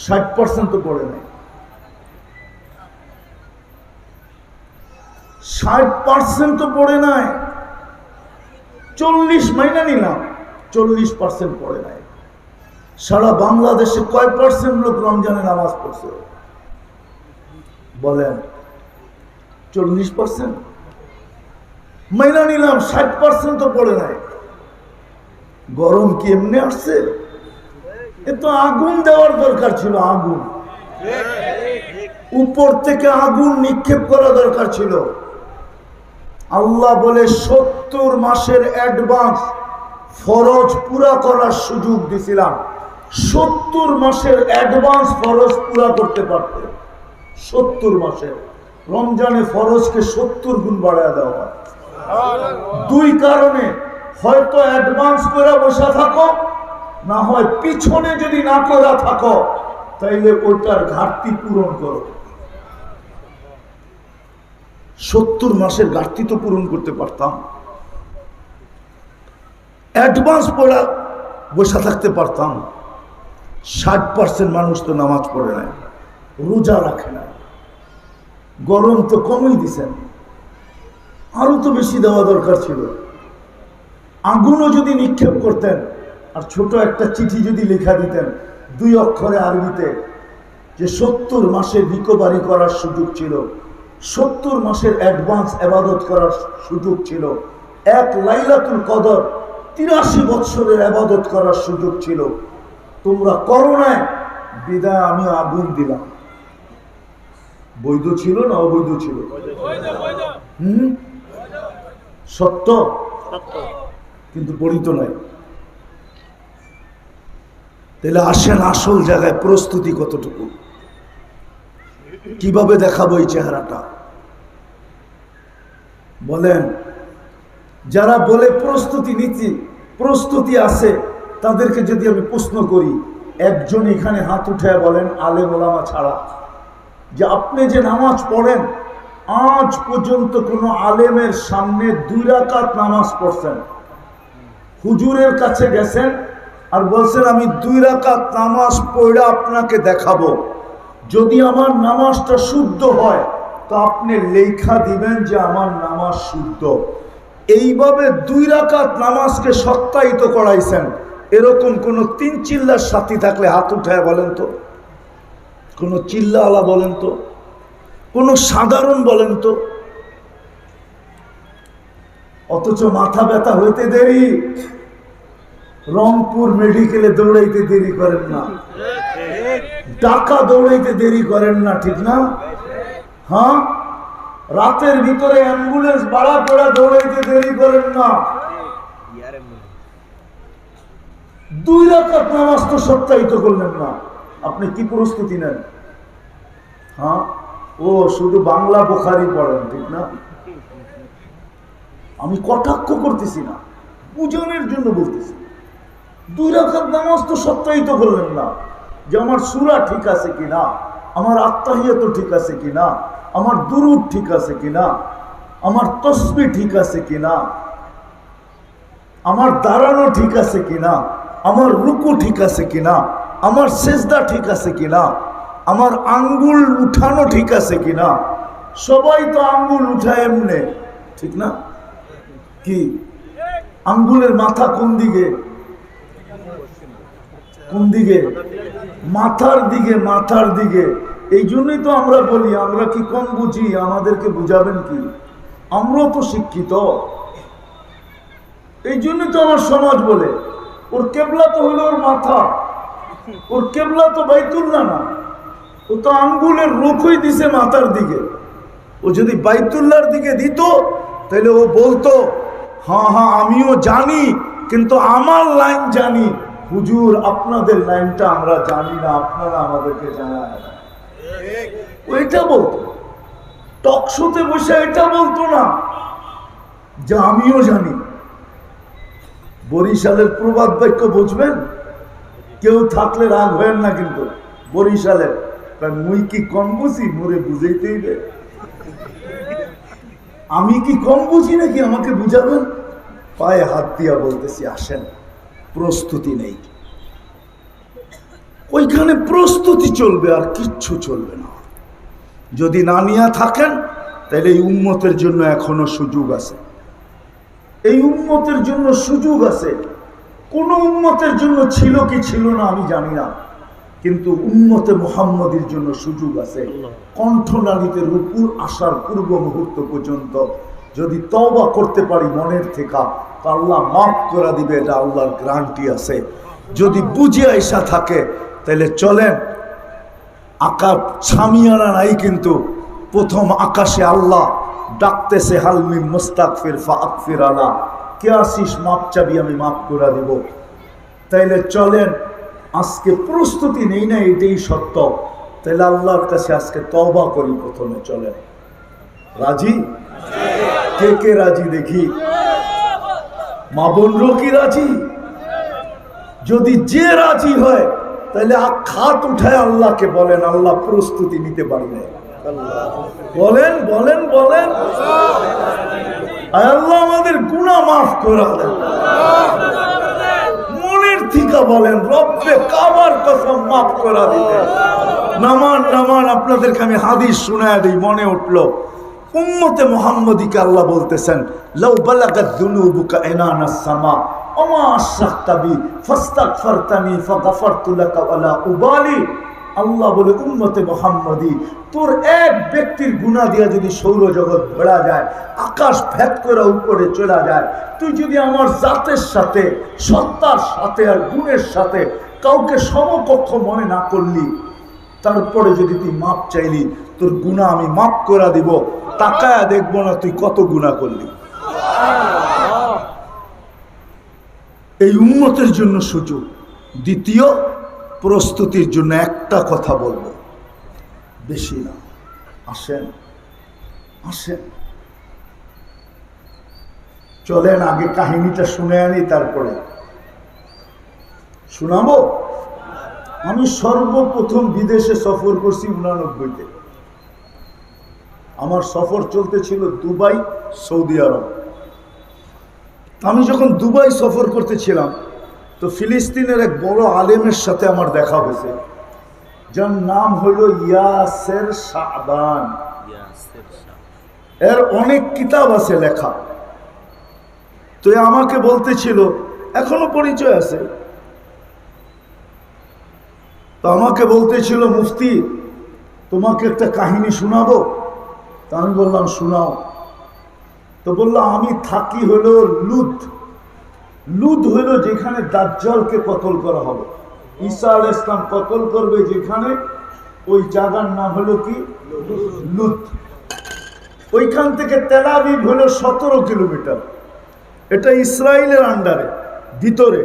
60% তো পড়ে নাই। 60% তো পড়ে নাই, 40 মেনে নিলাম, 40% পড়ে নাই। সারা বাংলাদেশে কয় % লোক রমজানে নামাজ পড়ছে বলেন? 40%। মেনে নিলাম 60% তো পড়ে নাই। গরম কি এমনি আসছে? এ তো আগুন দেওয়ার দরকার ছিল, আগুন উপর থেকে আগুন নিক্ষেপ করা দরকার ছিল। আল্লাহ বলে 70 মাসের অ্যাডভান্স ফরজ পুরা করার সুযোগ দিছিলাম। 70 মাসের অ্যাডভান্স ফরজ পুরা করতে পারতে। 70 মাসের রমজানে ফরজকে 70 গুণ বাড়ায় দেওয়া হয়। 2 কারণে, হয়তো অ্যাডভান্স করে বসে থাকো, না হয় পিছনে যদি না করা থাকো, তাইলে ওইটার ঘাটতি পূরণ করো। 70 মাসের ঘাটতি তো পূরণ করতে পারতাম, অ্যাডভান্স পড়া বসে থাকতে পারতাম। 60% মানুষ তো নামাজ পড়ে না, রোজা রাখে না। গরম তো কমই দিছেন, আরো তো বেশি দেওয়া দরকার ছিল। আগুনও যদি নিক্ষেপ করতেন আর ছোট একটা চিঠি যদি লেখা দিতেন 2 অক্ষরে আরবিতে, যে 70 মাসের রিকভারি করার সুযোগ ছিল, 70 মাসের অ্যাডভান্স ইবাদত করার সুযোগ ছিল, এক লাইলাতুল কদর 83 বৎসরের ইবাদত করার সুযোগ ছিল, তোমরা করো না, বিদায় আমি আগুন দিলাম। বৈধ ছিল না অবৈধ ছিল? সত্য, কিন্তু বলিত নয়। তাহলে আসেন আসল জায়গায়, প্রস্তুতি কতটুকু, কিভাবে দেখাবো এই চেহারাটা বলেন। যারা বলে প্রস্তুতি নিচ্ছি, প্রস্তুতি আছে, তাদেরকে যদি আমি প্রশ্ন করি, একজন এখানে হাত উঠায় বলেন আলেম ওলামা ছাড়া, যে আপনি যে নামাজ পড়েন আজ পর্যন্ত কোনো আলেমের সামনে 2 রাকাত নামাজ পড়ছেন, হুজুরের কাছে গেছেন আর বলছেন আমি 2 রাকাত নামাজ পড়ে আপনাকে দেখাবো, যদি আমার নামাজটা শুদ্ধ হয় তো আপনি লেখা দিবেন যে আমার নামাজ শুদ্ধ। এইভাবে 2 রাকাত নামাজকে সত্যায়িত করাইছেন, এরকম কোন 3 চিল্লার সাথী থাকলে হাত উঠায় বলেন তো, কোন চিল্লাওয়ালা বলেন তো, কোন সাধারণ বলেন তো। অথচ মাথা ব্যথা হইতে দেরি, রংপুর মেডিকেলে দৌড়াইতে দেরি করেন না, ঢাকা দৌড়াইতে দেরি করেন না, ঠিক না? হ্যাঁ, রাতের ভিতরে অ্যাম্বুলেন্স ভাড়া করে দৌড়াইতে দেরি করেন না। 2 রাকাত নামাজ তো সত্যায়িত করলেন না, আপনি কি প্রস্তুতি নেন? হ্যাঁ, ও শুধু বাংলা বুখারী পড়েন, ঠিক না? আমি কটাক্ষ করতেছি না, বুঝানোর জন্য বলতেছি। 2 রাকাত নামাজ তো সত্যায়িত করলেন না, যে আমার সূরা ঠিক আছে কিনা, আমার আত্তাহিয়াত ঠিক আছে কিনা, আমার দুরূদ ঠিক আছে কিনা, আমার তাসবিহ ঠিক আছে কিনা, আমার দাঁড়ানো ঠিক আছে কিনা, আমার রুকু ঠিক আছে কিনা, আমার সেজদা ঠিক আছে কিনা, আমার আঙ্গুল উঠানো ঠিক আছে কিনা। সবাই তো আঙ্গুল উঠায় এমনে, ঠিক না? কি আঙ্গুলের মাথা কোন দিকে? কোন দিকে? মাথার দিকে, মাথার দিকে। এই জন্যই তো আমরা বলি, আমরা কি কম বুঝি? আমাদেরকে বুঝাবেন কি? আমরাও তো শিক্ষিত। এই জন্যই তো আমার সমাজ বলে ওর কেবলা তো হলো ওর মাথা, ওর কেবলা তো বাইতুল্লাহ না, ও তো আঙ্গুলের রুখই দিছে মাথার দিকে। ও যদি বাইতুল্লাহর দিকে দিত তাহলে ও বলতো হ্যাঁ হ্যাঁ আমিও জানি, কিন্তু আমার লাইন জানি, হুজুর আপনাদের লাইনটা আমরা জানি না, আপনারা আমাদেরকে জানান। ওইটা বলতো, টকশোতে বসে এটা বলতো না যে আমিও জানি। বরিশালের প্রবাদ বাক্য বুঝবেন? কেউ থাকলে রাগ হবেন না, কিন্তু বরিশালের মুই কি কম বুঝি, মোরে বুঝাইতেই দে। আমি কি কম বুঝি নাকি আমাকে বুঝাবেন? পায়ে হাত দিয়া বলতেছি আসেন, প্রস্তুতি নেই। ওইখানে প্রস্তুতি চলবে, আর কিচ্ছু চলবে না। যদি না নিয়ে থাকেন তাহলে এই উম্মতের জন্য এখনো সুযোগ আছে, এই উম্মতের জন্য সুযোগ আছে। কোন উম্মতের জন্য ছিল কি ছিল না আমি জানি না, কিন্তু উম্মতে মুহাম্মদের জন্য সুযোগ আছে। কণ্ঠনালীতে রূপুর আসার পূর্ব মুহূর্ত পর্যন্ত যদি তওবা করতে পারি মনের থেকে, তো আল্লাহ মাফ করে দিবে, এটা আল্লাহর গ্যারান্টি আছে। যদি বুঝে আইসা থাকে তাহলে চলেন। আকাশ ছামিয়ানা নাই, কিন্তু প্রথম আকাশে আল্লাহ ডাকতেছে হালমি মুস্তাগফির ফাগফির আলা, কে আসিস মাপ চাবি আমি মাফ করে দিব। তাইলে চলেন, আজকে প্রস্তুতি নেই না, এটাই সত্য। তাহলে আল্লাহর কাছে আজকে তওবা করি প্রথমে। চলেন, রাজি? কে কে রাজি দেখি? মা বোনরা কি রাজি? যদি যে রাজি হয় তাহলে হাত উঠায় আল্লাহকে বলেন আল্লাহ প্রস্তুতি নিতে পারি না, বলেন বলেন বলেন, আল্লাহ আমাদের গুনাহ মাফ করে দেন। মনের থেকে বলেন, রব্বে কাবার কসম মাফ করে দিবেন। নামান নামান, আপনাদেরকে আমি হাদিস শোনায় দিই, মনে উঠলো। উম্মতে মুহাম্মদীকে আল্লাহ বলতেছেন, লাউ বালাগাত যুনুবুকা ইনানাস সামা ওমা আশরাকতা বি ফাস্তাগফারতানি ফাগফারতু লাকা ওয়ালা উবালি। আল্লাহ বলে, উম্মতে মুহাম্মদী, তোর এক ব্যক্তির গুনাহ দিয়া যদি সৌরজগৎ ভরা যায়, আকাশ ভেদ করে উপরে চলে যায়, তুই যদি আমার জাতের সাথে, সত্তার সাথে আর গুণের সাথে কাউকে সমকক্ষ মনে না করলি, তারপরে যদি তুই মাপ চাইলি, তোর গুনাহ আমি মাপ করে দিব, তাকায়া দেখবো না তুই কত গুনাহ করলি। এই উম্মতের জন্য সুযোগ। দ্বিতীয়, প্রস্তুতির জন্য একটা কথা বলবো, বেশি না। আসেন আসেন, চলেন আগে কাহিনীটা শুনে আনি, তারপরে শোনাবো। আমি সর্বপ্রথম বিদেশে সফর করছি 89-তে। আমার সফর চলতেছিল দুবাই, সৌদি আরব। আমি যখন দুবাই সফর করতেছিলাম, তো ফিলিস্তিনের এক বড় আলেমের সাথে আমার দেখা হয়েছে, যার নাম হলো ইয়াসের শাবান। এর অনেক কিতাব আছে লেখা। তো আমাকে বলতেছিল, এখনো পরিচয় আছে, তো আমাকে বলতেছিল, মুফতি তোমাকে একটা কাহিনী শোনাবো। তা আমি বললাম, শোনাও। তো বললো, আমি থাকি হলো লুদ। লুদ হইল যেখানে দাজ্জালকে কতল করা হবে, ঈসা আলাইহিস সালাম কতল করবে যেখানে, ওই জায়গার নাম হলো কি, লুদ। ওইখান থেকে তেল আবিব হলো 17 কিলোমিটার। এটা ইসরায়েলের আন্ডারে, ভিতরে।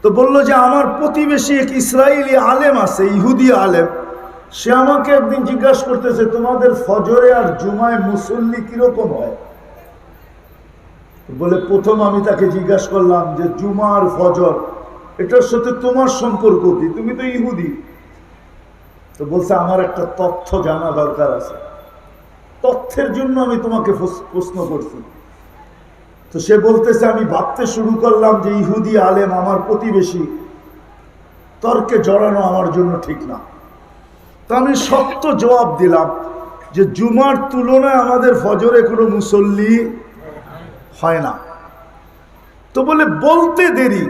তো বললো যে আমার প্রতিবেশী এক ইসরায়েলি আলেম আছে, ইহুদি আলেম। সে আমাকে একদিন জিজ্ঞাসা করতেছে, তোমাদের ফজরে আর জুমায় মুসল্লি কিরকম হয়? বলে, প্রথম আমি তাকে জিজ্ঞাসা করলাম যে জুমা আর ফজর এটার সাথে তোমার সম্পর্ক কি, তুমি তো ইহুদি। তো বলছে, আমার একটা তথ্য জানা দরকার আছে, তথ্যের জন্য আমি তোমাকে প্রশ্ন করছি। তো সে বলতেছে, আমি ভাবতে শুরু করলাম যে ইহুদি আলেম আমার প্রতিবেশী, তর্কে জড়ানো আমার জন্য ঠিক না। তো আমি সত্য জবাব দিলাম যে জুমার তুলনায় আমাদের ফজরে কোনো মুসল্লি হয় না। তো বলে, বলতে দেরি,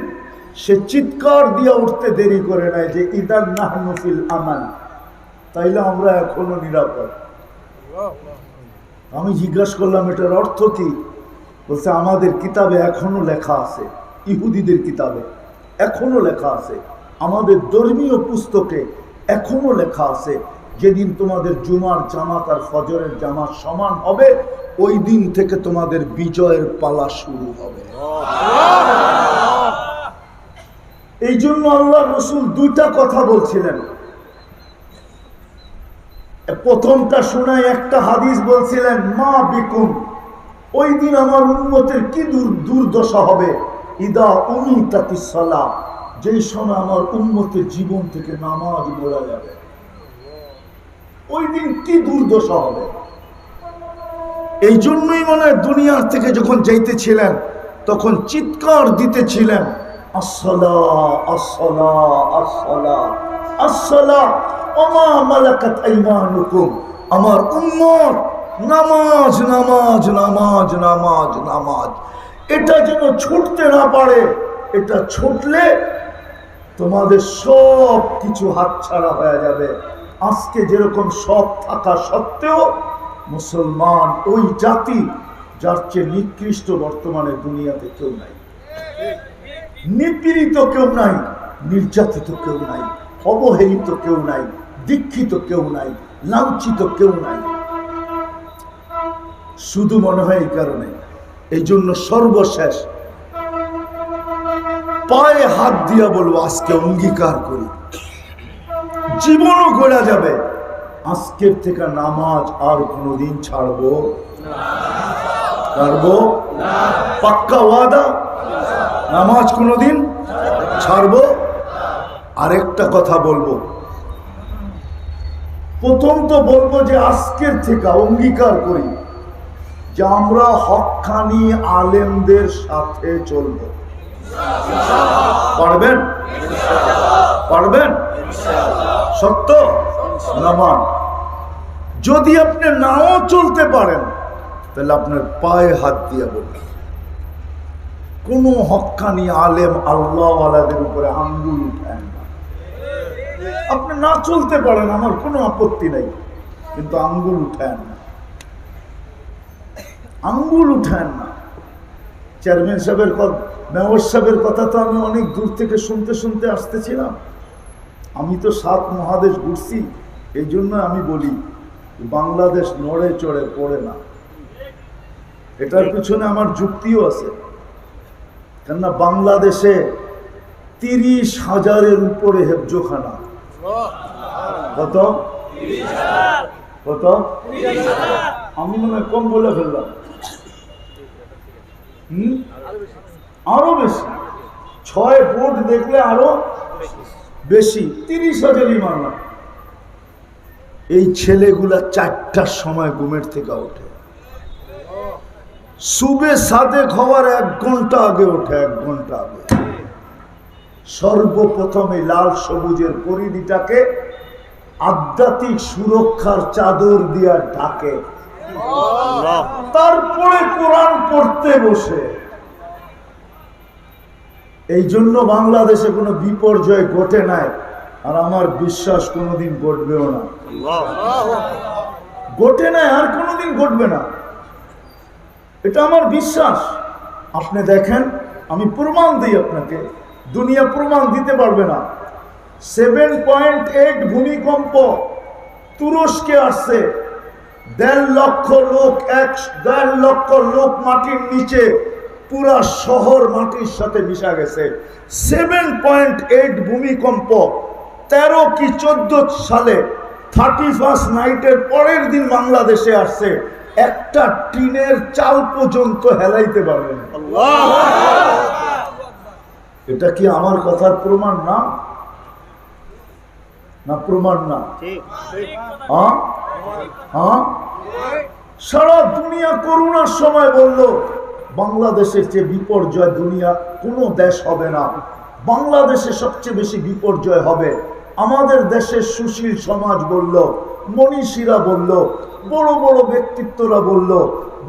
সে চিৎকার দিয়ে উঠতে দেরি করে নাই যে ইদান নাহনু ফিল আমান, তাইলে আমরা এখনো নিরাপদ। আমি জিজ্ঞাসা করলাম, এটার অর্থ কি? বলছে, আমাদের কিতাবে এখনো লেখা আছে, ইহুদিদের কিতাবে এখনো লেখা আছে, আমাদের ধর্মীয় পুস্তকে এখনো লেখা আছে, যেদিন তোমাদের জুমার জামাত আর ফজরের জামাত সমান হবে, ওই দিন থেকে তোমাদের বিজয়ের পালা শুরু হবে। এই জন্য আল্লাহ রসুল দুইটা কথা বলছিলেন। প্রথমটা শোনায় একটা হাদিস বলছিলেন, মা বিকুম, ওই দিন আমার উম্মতের কি দুর্দশা হবে, ইদা উমিতাতিস সালাহ, যেই সময় আমার উম্মতের জীবন থেকে নামাজ মোড়া যাবে, ওই দিন কি দুর্দশা হবে। এই জন্যই মনে হয় দুনিয়ার থেকে যখন যাইতেছিলেন তখন চিৎকার দিতেছিলেন, আসসালাহ আসসালাহ আসসালাহ আসসালাহ ওমা মালাকাত আইমানুকুম, আমার উম্মত নামাজ নামাজ নামাজ নামাজ নামাজ। এটা যেন ছুটতে না পারে, এটা ছুটলে তোমাদের সব কিছু হাতছাড়া হয়ে যাবে। আজকে যেরকম সব থাকা সত্ত্বেও মুসলমান ওই জাতি যার চেয়ে নিকৃষ্ট বর্তমানে দুনিয়াতে কেউ নাই। নিপীড়িত কেউ নাই, নির্যাতিত কেউ নাই, অবহেলিত কেউ নাই, দীক্ষিত কেউ নাই, লাঞ্ছিত কেউ নাই। শুধু মনে হয় এই কারণে, এই জন্য সর্বশেষ পায়ে হাত দিয়া বলবো, আজকে অঙ্গীকার করি, জীবনও গড়া যাবে, আজকের থেকে নামাজ আর কোনোদিন ছাড়বো না। পাক্কা ওয়াদা, নামাজ কোনোদিন ছাড়বো। আরেকটা কথা বলবো, প্রথম তো বলবো যে আজকের থেকে অঙ্গীকার করি যে আমরা হক্কানি আলেমদের সাথে চলব। পারবেন? পারবেন? সত্য নামান। যদি আপনি নাও চলতে পারেন তাহলে আপনার পায়ে হাত দিয়ে বলবেন, কোন হক্কানি আলেম আল্লাহওয়ালাদের উপরে আঙ্গুল উঠায় না। আপনি না চলতে পারেন, আমার কোনো আপত্তি নাই, কিন্তু আঙ্গুল উঠায় না, আঙ্গুল উঠায় না। চেয়ারম্যান সাহেবের কথা, মেয়র সাহেবের কথা তো আমি অনেক দূর থেকে শুনতে শুনতে আসতেছিলাম। আমি তো 7 মহাদেশ ঘুরছি, এই জন্য আমি বলি বাংলাদেশ নড়ে চড়ে পড়ে না। এটার পিছনে আমার যুক্তিও আছে, কেননা বাংলাদেশে 30,000-এর উপরে হেফজোখানা। কত কত? আমি মনে হয় কম বলে ফেললাম। আরো বেশি, 6 বোর্ড দেখলে আরো বেশি, 30,000-ই মানলাম। এই ছেলেগুলা 4টার সময় ঘুমের থেকে ওঠে, সুবে সাদেক হওয়ার 1 ঘন্টা আগে ওঠে, 1 ঘন্টা আগে। সর্বপ্রথমে লাল সবুজের পরিধিটাকে আধ্যাত্মিক সুরক্ষার চাদর দিয়া ঢাকে, তারপরে কোরআন পড়তে বসে। এই জন্য বাংলাদেশে কোনো বিপর্যয় ঘটে নাই, আর আমার বিশ্বাস কোনোদিন ঘটবেও না। ঘটে নাই, আর কোনোদিন ঘটবে না, এটা আমার বিশ্বাস। আপনি দেখেন, আমি প্রমাণ দিই আপনাকে, দুনিয়া প্রমাণ দিতে পারবে না। 7.8 ভূমিকম্প তুরস্কে আসছে, 1.5 লক্ষ লোক, 1.5 লক্ষ লোক মাটির নিচে, পুরা শহর মাটির সাথে মিশা গেছে। 7.8 ভূমিকম্প 13 কি 14 সালে 31 নাইটের পরের দিন বাংলাদেশে আসছে, একটা টিনের চাল পর্যন্ত হেলাইতে পারবে না। এটা কি আমার কথার প্রমাণ না? না প্রমাণ না? সারা দুনিয়া করোনার সময় বলল বাংলাদেশের যে বিপর্যয় দুনিয়া কোনো দেশ হবে না, বাংলাদেশে সবচেয়ে বেশি বিপর্যয় হবে। আমাদের দেশের সুশীল সমাজ বলল, মনীষীরা বলল, বড় বড় ব্যক্তিত্বরা বলল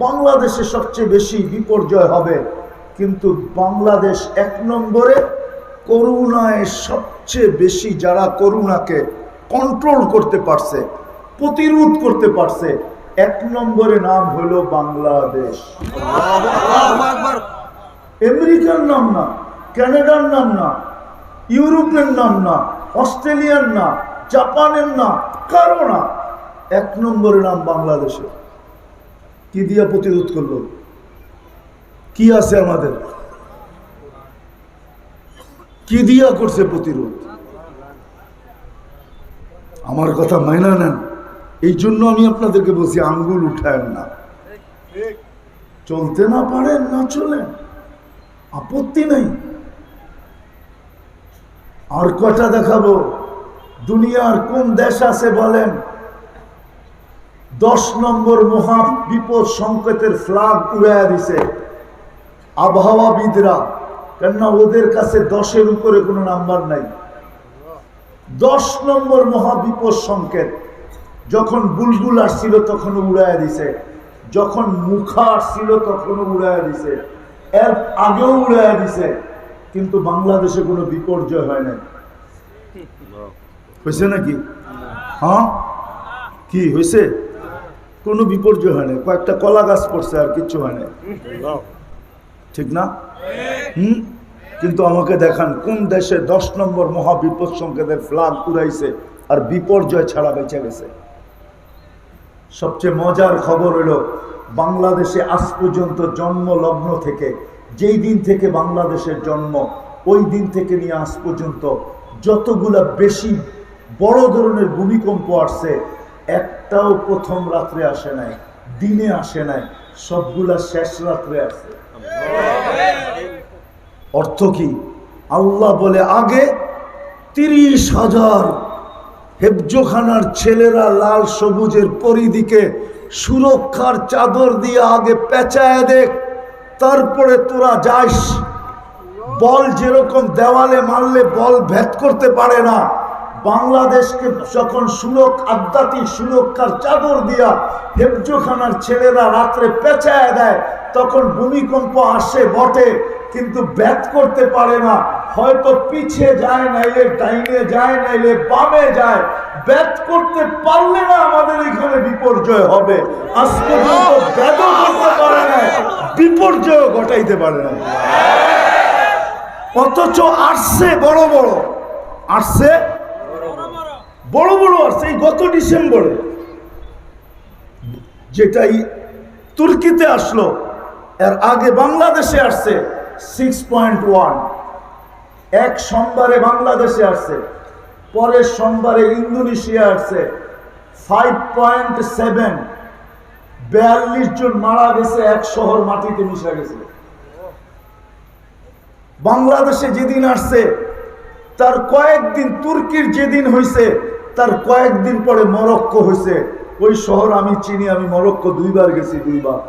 বাংলাদেশে সবচেয়ে বেশি বিপর্যয় হবে। কিন্তু বাংলাদেশ 1 নম্বরে, করোনায় সবচেয়ে বেশি যারা করোনাকে কন্ট্রোল করতে পারছে, প্রতিরোধ করতে পারছে, 1 নম্বরে নাম হলো বাংলাদেশ। আমেরিকার নাম না, কানাডার নাম না, ইউরোপের নাম না, অস্ট্রেলিয়ার না, জাপানের না, কারো না, 1 নম্বরে নাম বাংলাদেশে। কি দিয়া প্রতিরোধ করলো? কি আছে আমাদের? কি দিয়া করছে প্রতিরোধ? আমার কথা মাইনা নেন। এই জন্য আমি আপনাদেরকে বলছি, আঙ্গুল উঠায়েন না। চলতে না পারেন না চলেন, আপত্তি নেই। আর কটা দেখাবো? দুনিয়ার কোন দেশ আছে বলেন 10 নম্বর মহা বিপদ সংকেতের ফ্ল্যাগ উড়াইয়া দিছে আবহাওয়াবিদরা? কেননা ওদের কাছে 10-এর উপরে কোনো নাম্বার নাই। 10 নম্বর মহা বিপদ সংকেত। যখন বুলবুল আসছিল তখনও উড়াইয়া দিছে, যখন মুখা আসছিল তখনও উড়াইয়া দিছে, এর আগেও উড়াইয়া দিছে, কিন্তু বাংলাদেশে কোনো বিপর্যয় হয় নাই। হয়েছে নাকি? হ্যাঁ, কি হয়েছে? কোনো বিপর্যয় হয় নাই, কয়েকটা কলা গাছ পড়ছে, আর কিচ্ছু হয় নাই, ঠিক না? কিন্তু আমাকে দেখান কোন দেশে 10 নম্বর মহা বিপদ সংকেতের ফ্ল্যাগ উড়াইছে আর বিপর্যয় ছাড়া বেঁচে গেছে। সবচেয়ে মজার খবর হলো, বাংলাদেশে আজ পর্যন্ত জন্ম লগ্ন থেকে, যেই দিন থেকে বাংলাদেশের জন্ম, ওই দিন থেকে নিয়ে আজ পর্যন্ত যতগুলা বেশি বড় ধরনের ভূমিকম্প আসছে, একটাও প্রথম রাত্রে আসে নাই, দিনে আসে নাই, সবগুলা শেষ রাত্রে আসছে। অর্থ কি? আল্লাহ বলে আগে 30,000 হেফজোখানার ছেলেরা লাল সবুজের পরিধিকে সুরক্ষার চাদর দিয়ে আগে পেঁচায় দেখ, তারপরে তোরা যাস। বল যেরকম দেওয়ালে মারলে বল ভেদ করতে পারে না, বাংলাদেশকে যখন আধ্যাত্মিক সুরক্ষার চাদর দিয়া হেফজোখানার ছেলেরা রাত্রে পেঁচায় দেয়, তখন ভূমিকম্প আসে বটে, কিন্তু ভেদ করতে পারে না। হয়তো পিছে যায়, নাইলে ডাইনে যায়, নাইলে বামে যায়। ভেদ করতে পারলে না আমাদের এখানে বিপর্যয় হবে। আজ পর্যন্ত ভেদও করতে পারে না, বিপর্যয় ঘটাইতে পারে না। অথচ আসছে বড় বড়, আসছে বড় বড়, আসছে এই গত ডিসেম্বরে যেটাই তুর্কিতে আসলো, এর আগে বাংলাদেশে আসছে 6.1। এক সোমবারে বাংলাদেশে আসছে, পরের সোমবারে ইন্দোনেশিয়া আসছে 5.7। 42 জন মারা গেছে, এক শহর মাটিতে মিশে গেছে। বাংলাদেশে যেদিন আসছে তার কয়েকদিন, তুর্কির যেদিন হয়েছে তার কয়েকদিন পরে মরক্কো হয়েছে। ওই শহর আমি চিনি, আমি মরক্কো 2 বার গেছি, 2 বার।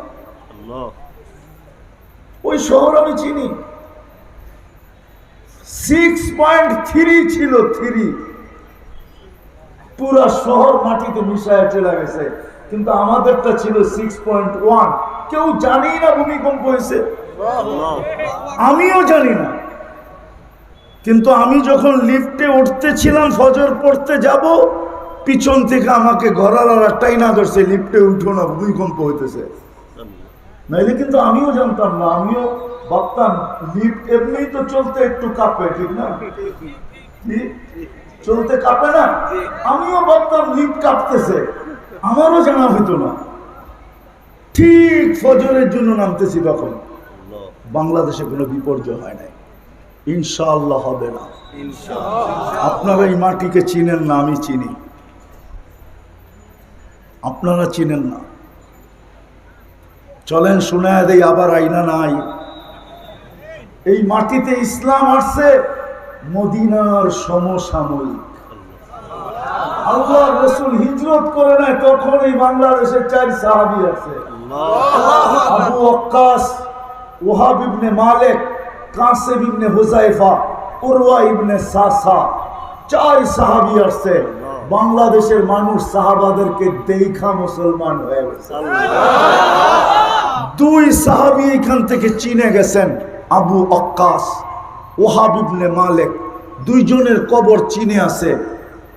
ওই শহর আমি চিনি। 6.3 ছিল, 3। পুরা শহর মাটিতে মিশায় চলে গেছে, কিন্তু আমাদেরটা ছিল 6.1। কেউ জানি না ভূমিকম্প হয়েছে, আমিও জানি না। কিন্তু আমি যখন লিফটে উঠতেছিলাম, ফজর পড়তে যাব, পিছন থেকে আমাকে ঘরালারা টাইনা ধরছে, লিফটে উঠো না, ভূমিকম্প হইতেছে। নাইলে কিন্তু আমিও জানতাম না, আমিও ভাবতাম লিফট এমনি তো চলতে একটু কাঁপে, ঠিক না? চলতে কাঁপে না? আমিও ভাবতাম লিফট কাঁপতেছে, আমারও জানা হইতো না। ঠিক ফজরের জন্য নামতেছি, তখন বাংলাদেশে কোনো বিপর্যয় হয় নাই। ইনশাআল্লাহ হবে না। আপনারা এই মাটিকে চিনেন না, আমি চিনি। আপনারা চিনেন না। চলেন শোনায় দেই, আবার আইনা নাই। এই মাটিতে ইসলাম আসছে মদিনার সমসাময়িক। আল্লাহর রাসূল হিজরত করে নাই, তখন এই বাংলাদেশের 4 সাহাবী আছে। আবু ওয়াক্কাস, ওয়াহাব ইবনে মালিক, কাসিম ইবনে হুযায়ফা, উরওয়া ইবনে সাসা, 4 সাহাবী আসছে। বাংলাদেশের মানুষ সাহাবাদেরকে দেখা মুসলমান হয়ে গেছে। 2 সাহাবী এখান থেকে চিনে গেছেন, আবু ওয়াক্কাস, ওয়াহাব ইবনে মালিক। 2 জনের কবর চিনে আছে।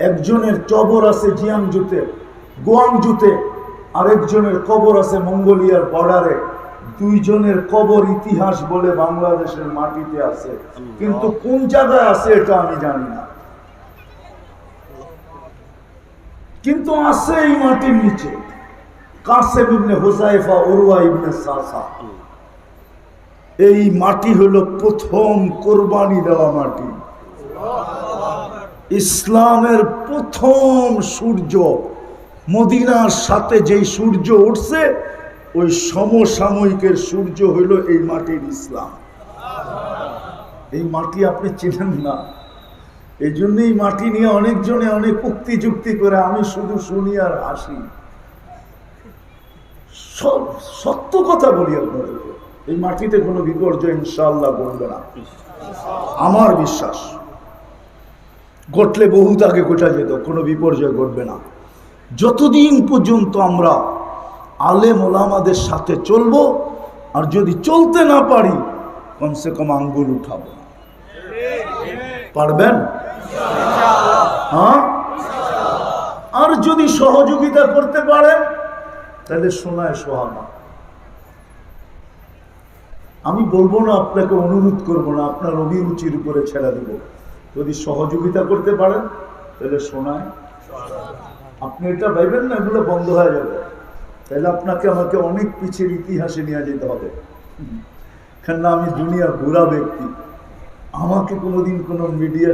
একজনের কবর আছে জিয়াংজুতে, গোয়াংজুতে, আরেকজনের কবর আছে মঙ্গোলিয়ার বর্ডারে। 2 জনের কবর ইতিহাস বলে বাংলাদেশের মাটিতে আছে, কিন্তু কোন জায়গায় আছে এটা আমি জানি না। কিন্তু আছে এই মাটির নিচে। কাসিম ইবনে হুযায়ফা, উরওয়া ইবনে সাসা। এই মাটি হলো প্রথম কোরবানি দেওয়া মাটি। ইসলামের প্রথম সূর্য, মদিনার সাথে যেই সূর্য উঠছে, ওই সমসাময়িকের সূর্য হইল এই মাটির ইসলাম। এই মাটি আপনি চিনেন না, এই জন্য এই মাটি নিয়ে অনেকজনে অনেক উক্তি যুক্তি করে, আমি শুধু শুনি আর হাসি। সত্য কথা বলি আপনাদেরকে, এই মাটিতে কোনো বিপর্যয় ইনশাআল্লাহ ঘটবে না, আমার বিশ্বাস। ঘটলে বহুত আগে ঘটা যেত, কোনো বিপর্যয় ঘটবে না। যতদিন পর্যন্ত আমরা আলেম ওলামাদের সাথে চলবো, আর যদি চলতে না পারি কমসে কম আঙ্গুল উঠাবো। পারবেন? হ্যাঁ। আর যদি সহযোগিতা করতে পারেন তাহলে শোনায় সোহানা। আমি বলবো না, আপনাকে অনুরোধ করবো না, আপনার অভিরুচির উপরে ছেড়ে দেবো। যদি সহযোগিতা করতে পারেন তাহলে শোনায়। আপনি এটা ভাইবেন না এগুলো বন্ধ হয়ে যাবে, তাহলে আপনাকে আমাকে অনেক পিছের ইতিহাসে নিয়ে যেতে হবে। কেননা আমি দুনিয়ার ঘোরা ব্যক্তি, আমাকে কোনোদিন কোনো মিডিয়া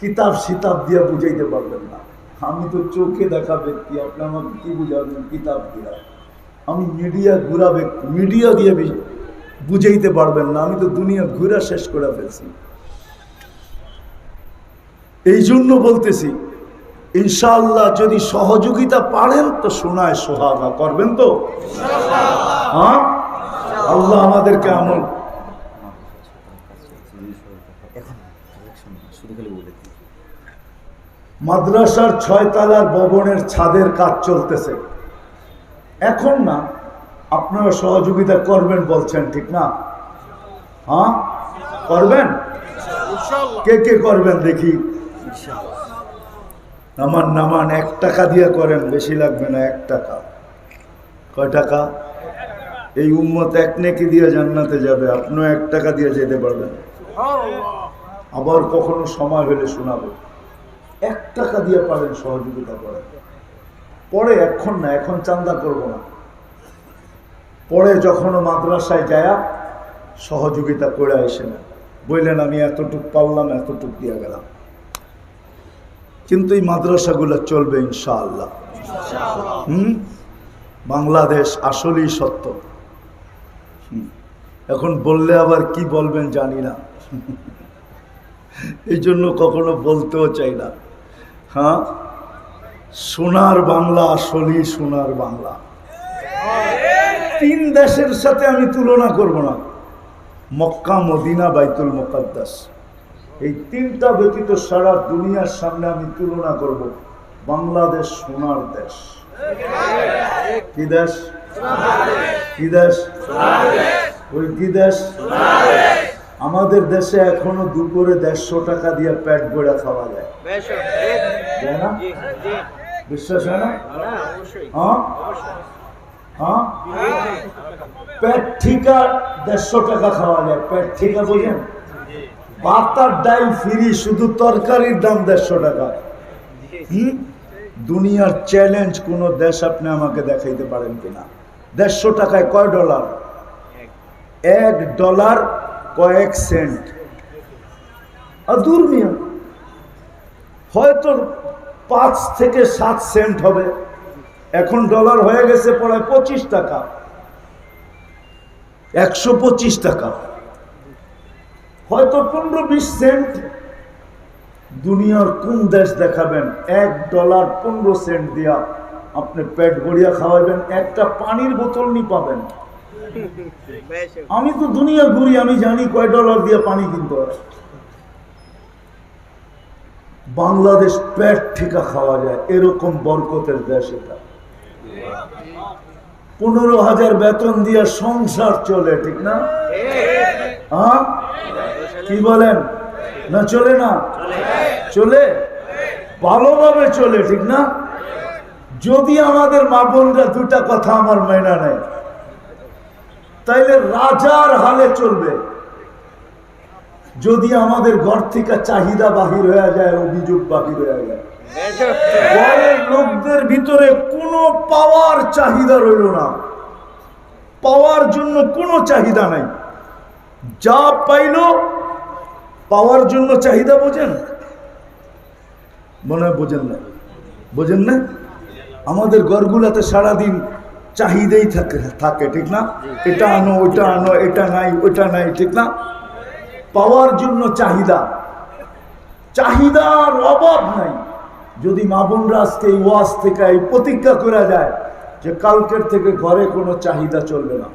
কিতাব সিতাব দিয়ে বুঝাইতে পারবেন না। আমি তো চোখে দেখা ব্যক্তি, আপনি আমাকে কি বুঝাবেন কিতাব দিয়া? আমি মিডিয়া ঘোরা ব্যক্তি, মিডিয়া দিয়ে বুঝাইতে পারবেন না। আমি তো দুনিয়া ঘুরা শেষ করে ফেলছি। এই জন্য বলতেছি, ইনশাআল্লাহ যদি সহযোগিতা পারেন তো শোনায় সোহাগা করবেন তো? হ্যাঁ, আল্লাহ আমাদেরকে আমল। মাদ্রাসার 6 তলার ভবনের ছাদের কাজ চলতেছে এখন না, আপনারা সহযোগিতা করবেন বলছেন, ঠিক না? হ্যাঁ করবেন? কে কে করবেন দেখি? নামান 1 টাকা দিয়ে করেন, বেশি লাগবে না, 1 টাকা। কয় টাকা? এই উম্মত 1 নেকি দিয়ে জান্নাতে যাবে, আপনিও 1 টাকা দিয়ে যেতে পারবেন। আবার কখনো সময় হলে শোনাবো। 1 টাকা দিয়ে পারেন সহযোগিতা করেন। পরে এখন না, এখন চান্দা করব না, পরে যখন মাদ্রাসায় যায়া সহযোগিতা করে আসেন, বললেন আমি এতটুক পারলাম, এতটুক দিয়ে গেলাম। কিন্তু এই মাদ্রাসাগুলো চলবে ইনশাআল্লাহ। বাংলাদেশ আসলেই সত্য। এখন বললে আবার কি বলবেন জানি না, এই জন্য কখনো বলতেও চাই না। হ্যাঁ, সোনার বাংলা, আসলেই সোনার বাংলা। 3 দেশের সাথে আমি তুলনা করব না, মক্কা, মদিনা, বাইতুল মুকাদ্দাস, এই 3টা ব্যতীত সারা দুনিয়ার সামনে আমি তুলনা করব। বাংলাদেশ সোনার দেশ। কি দেশ? কি দেশ? ওই কি দেশ? আমাদের দেশে এখনো দুপুরে 150 টাকা দিয়ে পেট ভরে খাওয়া যায়, তাই না? বিশ্বাস হয় না? হ্যাঁ হ্যাঁ, পেট ঠিকা 150 টাকা খাওয়া যায়। পেট ঠিকা বোঝেন? ভাত আর ডাল ফ্রি, শুধু তরকারির দাম 150 টাকা। দুনিয়ার চ্যালেঞ্জ কোন দেশ আপনি আমাকে দেখাইতে পারেন কিনা? 150 টাকায় কয় ডলার? $1 কয়েক সেন্ট। দুর্মিয়া হয়তো 5 থেকে 7 সেন্ট হবে, এখন ডলার হয়ে গেছে পড়ায় 25 টাকা, 125 টাকা, হয়তো 15-20 সেন্ট। দুনিয়ার কোন দেশ দেখাবেন $1 15 সেন্ট দিয়া আপনি পেট ভরিয়া খাওয়াবেন, একটা পানির বোতল নি পাবেন? আমি তো দুনিয়া ঘুরি, আমি জানি কয় ডলার দিয়ে পানি কিনতে হয়। বাংলাদেশ পেট ঠিকা খাওয়া যায়, এরকম বরকতের দেশ এটা। 15,000 বেতন দিয়ে সংসার চলে, ঠিক না? হ্যাঁ, কি বলেন? না চলে না? চলে, ভালোভাবে চলে, ঠিক না? যদি আমাদের মা বোনরা 2টা কথা আমার মাইনা নেয়, তাইলে রাজার হালে চলবে। যদি আমাদের ঘর থেকে চাহিদা বাহির হয়ে যায়, অভিযোগ বাহির হয়ে যায়, ঘরের লোকদের ভিতরে কোনো পাওয়ার চাহিদা রইল না, পাওয়ার জন্য কোনো চাহিদা নাই, যা পাইল পাওয়ার জন্য চাহিদা। বোঝেন? মনে হয় বোঝেন না, বোঝেন না? আমাদের ঘরগুলাতে সারাদিন চাহিদাই থাকে, ঠিক না? এটা আনো, ওইটা আনো, এটা নাই, ওইটা নাই, ঠিক না? পাওয়ার জন্য চাহিদা, চাহিদার অভাব নাই। যদি মা বোনরা আজকে এই ওয়াজ থেকে এই প্রতিজ্ঞা করা যায় যে কালকের থেকে ঘরে কোনো চাহিদা চলবে না,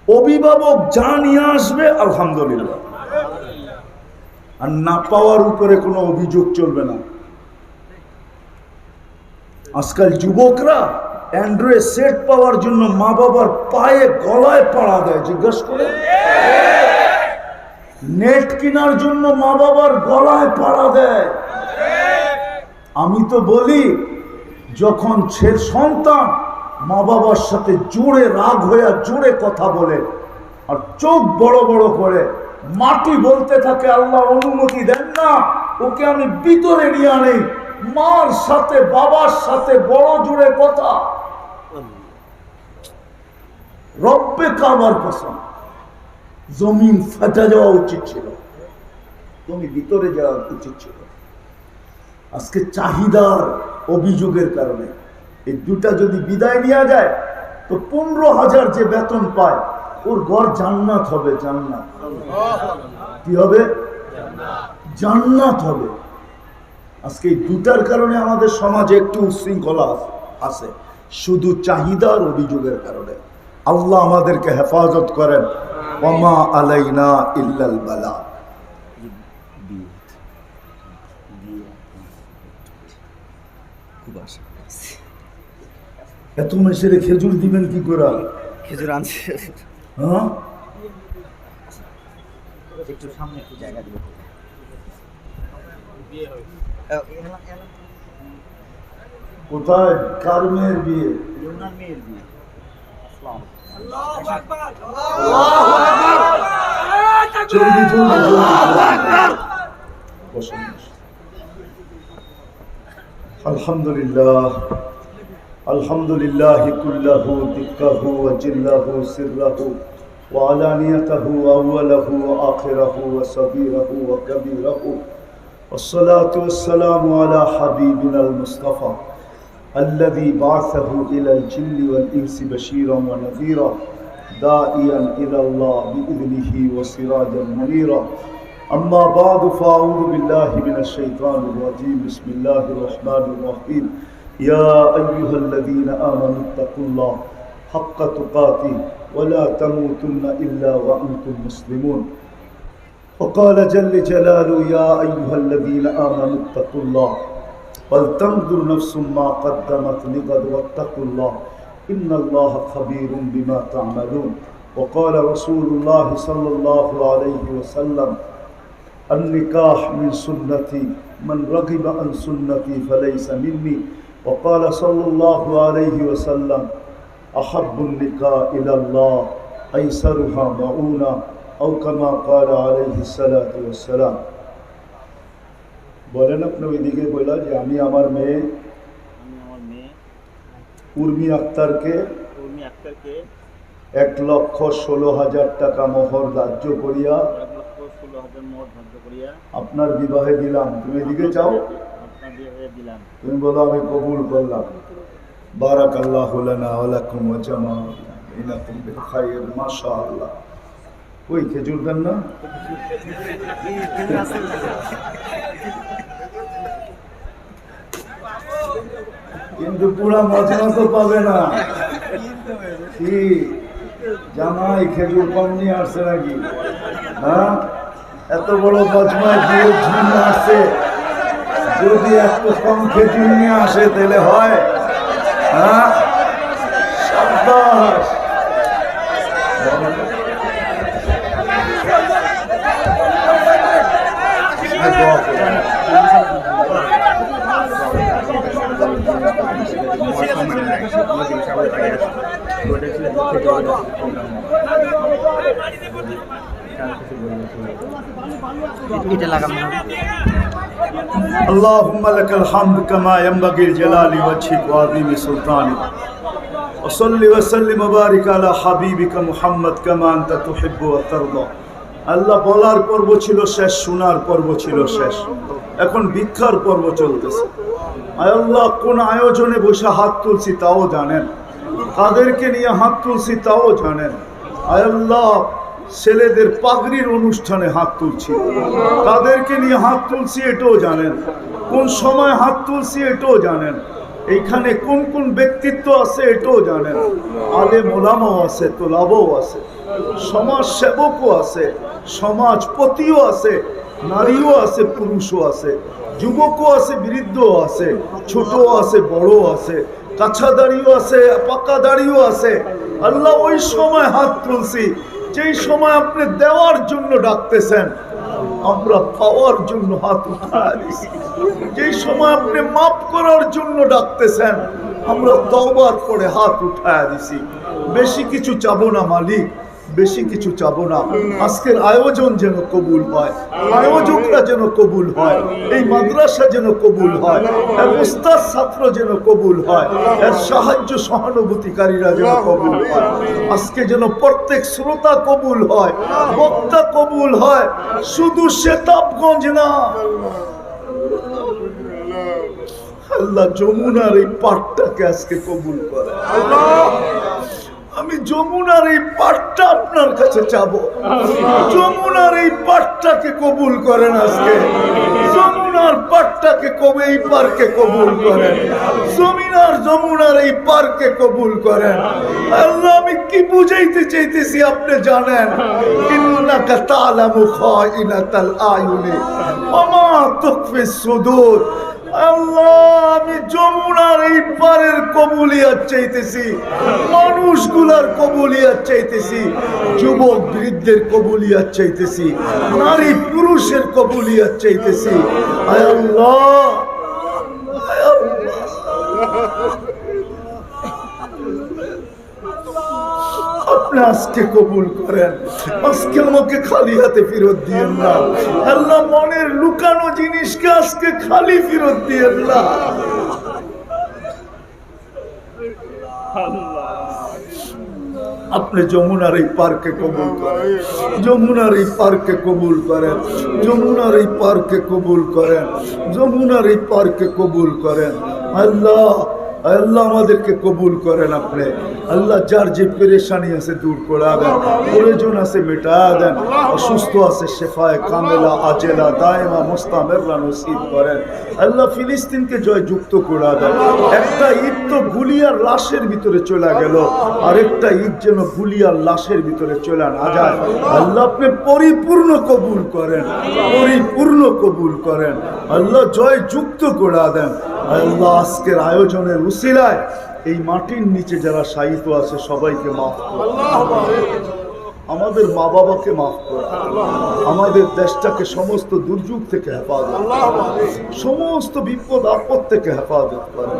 অভিভাবক যা নিয়ে আসবে আলহামদুলিল্লাহ, আর না পাওয়ার উপরে কোনো অভিযোগ চলবে না। আজকাল যুবকরা অ্যান্ড্রয়েড সেট পাওয়ার জন্য মা বাবার পায়ে গলায় পাড়া দেয়, জিজ্ঞাসা করে। নেট কেনার জন্য মা বাবার গলায় পাড়া দেয়। আমি তো বলি, যখন সন্তান মা বাবার সাথে জোরে রাগ হয়ে জোরে কথা বলে আর চোখ বড় বড় করে মাটি বলতে থাকে, আল্লাহ অনুমতি দেন না ওকে আমি ভিতরে নিয়ে আনি, মার সাথে বাবার সাথে বড় জোরে কথা, রব্বে কাবার কসম, জমিন ফাটা যাওয়া উচিত ছিল, তুমি ভিতরে যাওয়া উচিত ছিল। আজকে চাহিদার অভিযোগের কারণে এই 2টা যদি বিদায় নেওয়া যায় তো 15,000 যে বেতন পায় ওর ঘর জান্নাত হবে। জান্নাত কি হবে? জান্নাত হবে। আজকে এই দুটার কারণে আমাদের সমাজে একটু উশৃঙ্খলা আছে, শুধু চাহিদার অভিযোগের কারণে। আল্লাহ আমাদেরকে হেফাজত করেন। ওমা আলাইনা ইল্লাল বালা। এত মেসের খেজুর দিবেন কি করে? খেজুর আনছে। হ্যাঁ, একটু সামনে একটু জায়গা দিব। কোথায়? কার মেয়ের বিয়ে? ওনার মেয়ের বিয়ে। জলদি জলদি বসুন। আলহামদুলিল্লাহ আলহামদুলিল্লাহ কুল্লাহু দিক্কাহু ওয়া জিল্লাহু সিররাহু ওয়া আলানিয়াতাহু ওয়া আউওয়ালাহু ওয়া আখিরাহু ওয়া সাগীরাহু ওয়া কাবীরাহু والصلاة والسلام على حبيبنا المصطفى الذي بعثه إلى الجن والإنس بشيرا ونذيرا داعيا إلى الله بإذنه وسراجا منيرا. أما بعد فأعوذ بالله من الشيطان الرجيم. بسم الله الرحمن الرحيم. يا أيها الذين آمنوا اتقوا الله حق تقاته ولا تموتن إلا وأنتم مسلمون. وقال جل جلاله يا أيها الذين آمنوا اتقوا الله ولتنظر نفس ما قدمت لغد واتقوا الله إن الله خبير بما تعملون. وقال رسول الله صلى الله عليه وسلم النكاح من سنتي من رغب عن سنتي فليس مني. وقال صلى الله عليه وسلم أحب النكاح إلى الله أيسرها مؤونة أو كما قال عليه الصلاة والسلام. বলেন আপনি ওইদিকে বলা যে আমি আমার মেয়ে উর্মি আক্তারকে 1,16,000 টাকা মোহর ধার্য করিয়া আপনার বিবাহে দিলাম। তুমি এদিকে চাও, তুমি বলো আমি কবুল করলাম। বারাকাল্লাহু লানা ওয়া লাকুম ওয়া জামা ইনাকুম বিল খায়র। মাশাআল্লাহ। ওই খেজুর দেন না? কিন্তু পুরা মজমা তো পাবে না। কি জামাই খেজুর কম নিয়ে আসছে নাকি? হ্যাঁ, এত বড় মজমায় বিয়ের জন্য আসছে, যদি একটু কম খেজুর নিয়ে আসে তাহলে হয়? হ্যাঁ, সাব্বাস। اللهم لك الحمد كما ينبغي لجلال وجهك وعظيم سلطانك وصل وسلم وبارك على حبيبك محمد كما انت تحب وترضى. আল্লাহ বলার পর্ব ছিল শেষ, শোনার পর্ব ছিল শেষ, এখন ভিক্ষার পর্ব চলতেছে। আয় আল্লাহ, কোন আয়োজনে বসে হাত তুলছি তাও জানেন, কাদেরকে নিয়ে হাত তুলছি তাও জানেন। আয় আল্লাহ, ছেলেদের পাগড়ির অনুষ্ঠানে হাত তুলছি, কাদেরকে নিয়ে হাত তুলছি এটাও জানেন, কোন সময় হাত তুলছি এটাও জানেন, এইখানে কোন কোন ব্যক্তিত্ব আছে এটাও জানেন। আলেম ওলামাও আছে, তোলাবাও আছে, সমাজ সেবকও আছে, সমাজপতিও আছে, নারীও আছে, পুরুষও আছে, যুবকও আছে, বৃদ্ধও আছে, ছোটও আছে, বড়ও আছে, কাছা দাড়িও আছে, পাকা দাড়িও আছে। আল্লাহ, ওই সময় হাত তুলছি যেই সময় আপনি দেওয়ার জন্য ডাকতেছেন, আমরা পাওয়ার জন্য হাত উঠাইছি। যেই সময় আপনি মাফ করার জন্য ডাকতেছেন, আমরা তওবার পরে হাত উঠায় দিছি। বেশি কিছু চাবো না মালিক, বেশি কিছু চাবো না। আজকের আয়োজন যেন কবুল হয়, আয়োজকরা যেন কবুল হয়, এই মাদ্রাসা যেন কবুল হয়, এর উস্তাদ ছাত্র যেন কবুল হয়, এর সাহায্য সহানুভূতিকারীরা যেন কবুল হয়। আজকে যেন প্রত্যেক শ্রোতা কবুল হয়, বক্তা কবুল হয়, শুধু শেতাবগঞ্জ না। আল্লাহ, যমুনার এই পাটটাকে আজকে কবুল করে। আমি যমুনার এই পাটটা আপনার কাছে চাবো, যমুনার এই পাটটাকে কবুল করেন আজকে। যমুনা যমুনার পাটটাকে কবে এই পার্কে কবুল করেন, জমিনার যমুনার এই পার্কে কবুল করেন। আল্লাহ আমি কি বুঝাইতে চাইতেছি আপনি জানেন। ইন্নাকা তা'লামু খাইনাতাল আয়ুনি ওয়া মা তুখফিস সুদূর। আল্লাহ আমি যমুনার এই পারের কবুলিয়াত চাইতেছি, মানুষগুলার কবুলিয়াত চাইতেছি, যুবক বৃদ্ধের কবুলিয়াত চাইতেছি, নারী পুরুষের কবুলিয়াত চাইতেছি। আয় আল্লাহ, আয় আল্লাহ, আপনি আজকে কবুল করেন। আজকে আমাকে খালি হাতে ফেরত দিয়েন না আল্লাহ। মনের লুকানো জিনিসকে আজকে খালি ফেরত দিয়েন না। আপনি যমুনার এই পার্কে কবুল করেন, যমুনার এই পার্কে কবুল করেন, যমুনার এই পার্কে কবুল করেন, যমুনার এই পার্কে কবুল করেন। আল্লাহ আল্লাহ আমাদেরকে কবুল করেন আপনি। আল্লাহ যার যে পেরেশানি আছে দূর করে দেন, প্রয়োজন আছে মেটা দেন, অসুস্থ আছে শেফায়ে কামেলা আজেলা দায়মা মুস্তামেররা নসিব করেন। আল্লাহ ফিলিস্তিনকে জয়যুক্ত করে দেন। একটা ঈদ তো গুলিয়ার লাশের ভিতরে চলে গেল, আরেকটা ঈদ যেন গুলিয়ার লাশের ভিতরে চলে না যায়। আল্লাহ আপনি পরিপূর্ণ কবুল করেন, পরিপূর্ণ কবুল করেন। আল্লাহ জয়যুক্ত করে দেন। আল্লাহ আজকের আয়োজনের উসিলায় এই মাটির নিচে যারা শায়িত আছে সবাইকে মাফ করুন, আমাদের মা বাবাকে মাফ করুন, আমাদের দেশটাকে সমস্ত দুর্যোগ থেকে হেফাজত করেন, সমস্ত বিপদ আপদ থেকে হেফাজত করেন,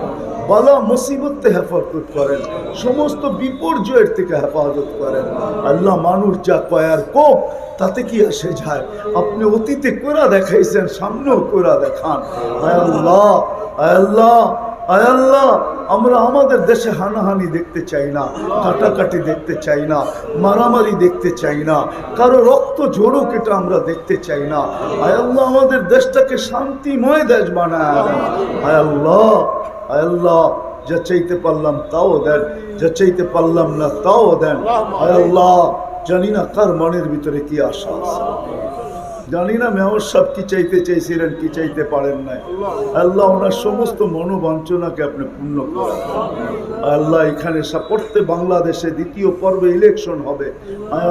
বালা মুসিবতে হেফাজত করেন, সমস্ত বিপর্যয়ের থেকে হেফাজত করেন। আল্লাহ মানুষ যা কয়ার কোপ তাতে কি আসে যায়, আপনি অতীতে কোরা দেখাইছেন, সামনেও কোরা দেখান। আয় আল্লাহ, আয় আল্লাহ, আয় আল্লাহ আমরা আমাদের দেশে হানাহানি দেখতে চাই না, কাটাকাটি দেখতে চাই না, মারামারি দেখতে চাই না, কারো রক্ত ঝরুক এটা আমরা দেখতে চাই না। আয় আল্লাহ আমাদের দেশটাকে শান্তিময় দেশ বানায় দেন। আয় আল্লাহ, আয় আল্লাহ যা চাইতে পারলাম তাও দেন, যা চাইতে পারলাম না তাও দেন। আয় আল্লাহ জানি না কার মনের ভিতরে কি আশা আছে, জানি না মেয়র সাহেব কি চাইতে চাইছিলেন, কি চাইতে পারেন নাই। আল্লাহ ওনার সমস্ত মনোবাঞ্ছনাকে আপনি পূর্ণ করেন। আল্লাহ এখানে সাপোর্টে বাংলাদেশে দ্বিতীয় পর্বে ইলেকশন হবে।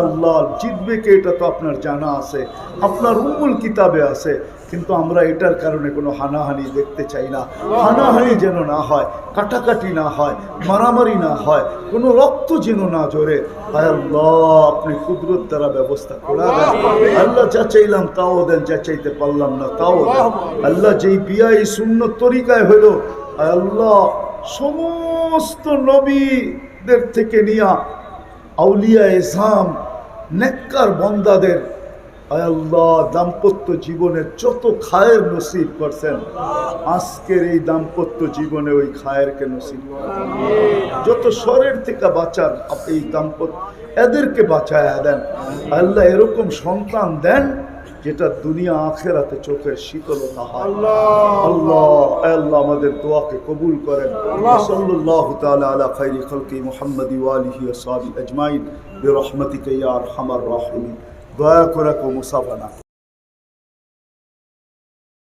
আল্লাহ জিতবে কে এটা তো আপনার জানা আছে, আপনার উম্মুল কিতাবে আছে, কিন্তু আমরা এটার কারণে কোনো হানাহানি দেখতে চাই না। হানাহানি যেন না হয়, কাটাকাটি না হয়, মারামারি না হয়, কোনো রক্ত যেন না ঝরে। আল্লাহ আপনি কুদরত দ্বারা ব্যবস্থা করে দেন। আল্লাহ যা চাইলাম তাও দেন, যা চাইতে পারলাম না তাও দেন। আল্লাহ যেই বিয়া এই সুন্নত তরিকায় হলো, আল্লাহ সমস্ত নবীদের থেকে নিয়া আউলিয়া ইসলাম নেককার বন্দাদের আল্লাহ দাম্পত্য জীবনের যত খায়ের নসিব করছেন, আজকের এই দাম্পত্য জীবনে ওই খায়েরকে নসিব করেন। যত শরের থেকে বাঁচান এই দাম্পত্য এদেরকে বাঁচায় দেন। আল্লাহ এরকম সন্তান দেন যেটা দুনিয়া আখেরাতে চোখের শীতলতা হয়। আল্লাহ আল্লাহ আমাদের দোয়াকে কবুল করেন। সাল্লাল্লাহু তাআলা আলা খায়রি খালকি মুহাম্মাদি ওয়া আলিহি ওয়া সাহবিহি আজমাইন বিরহমাতিকা ইয়া আরহামার রাহিমিন। দয়া করে মুসাফা না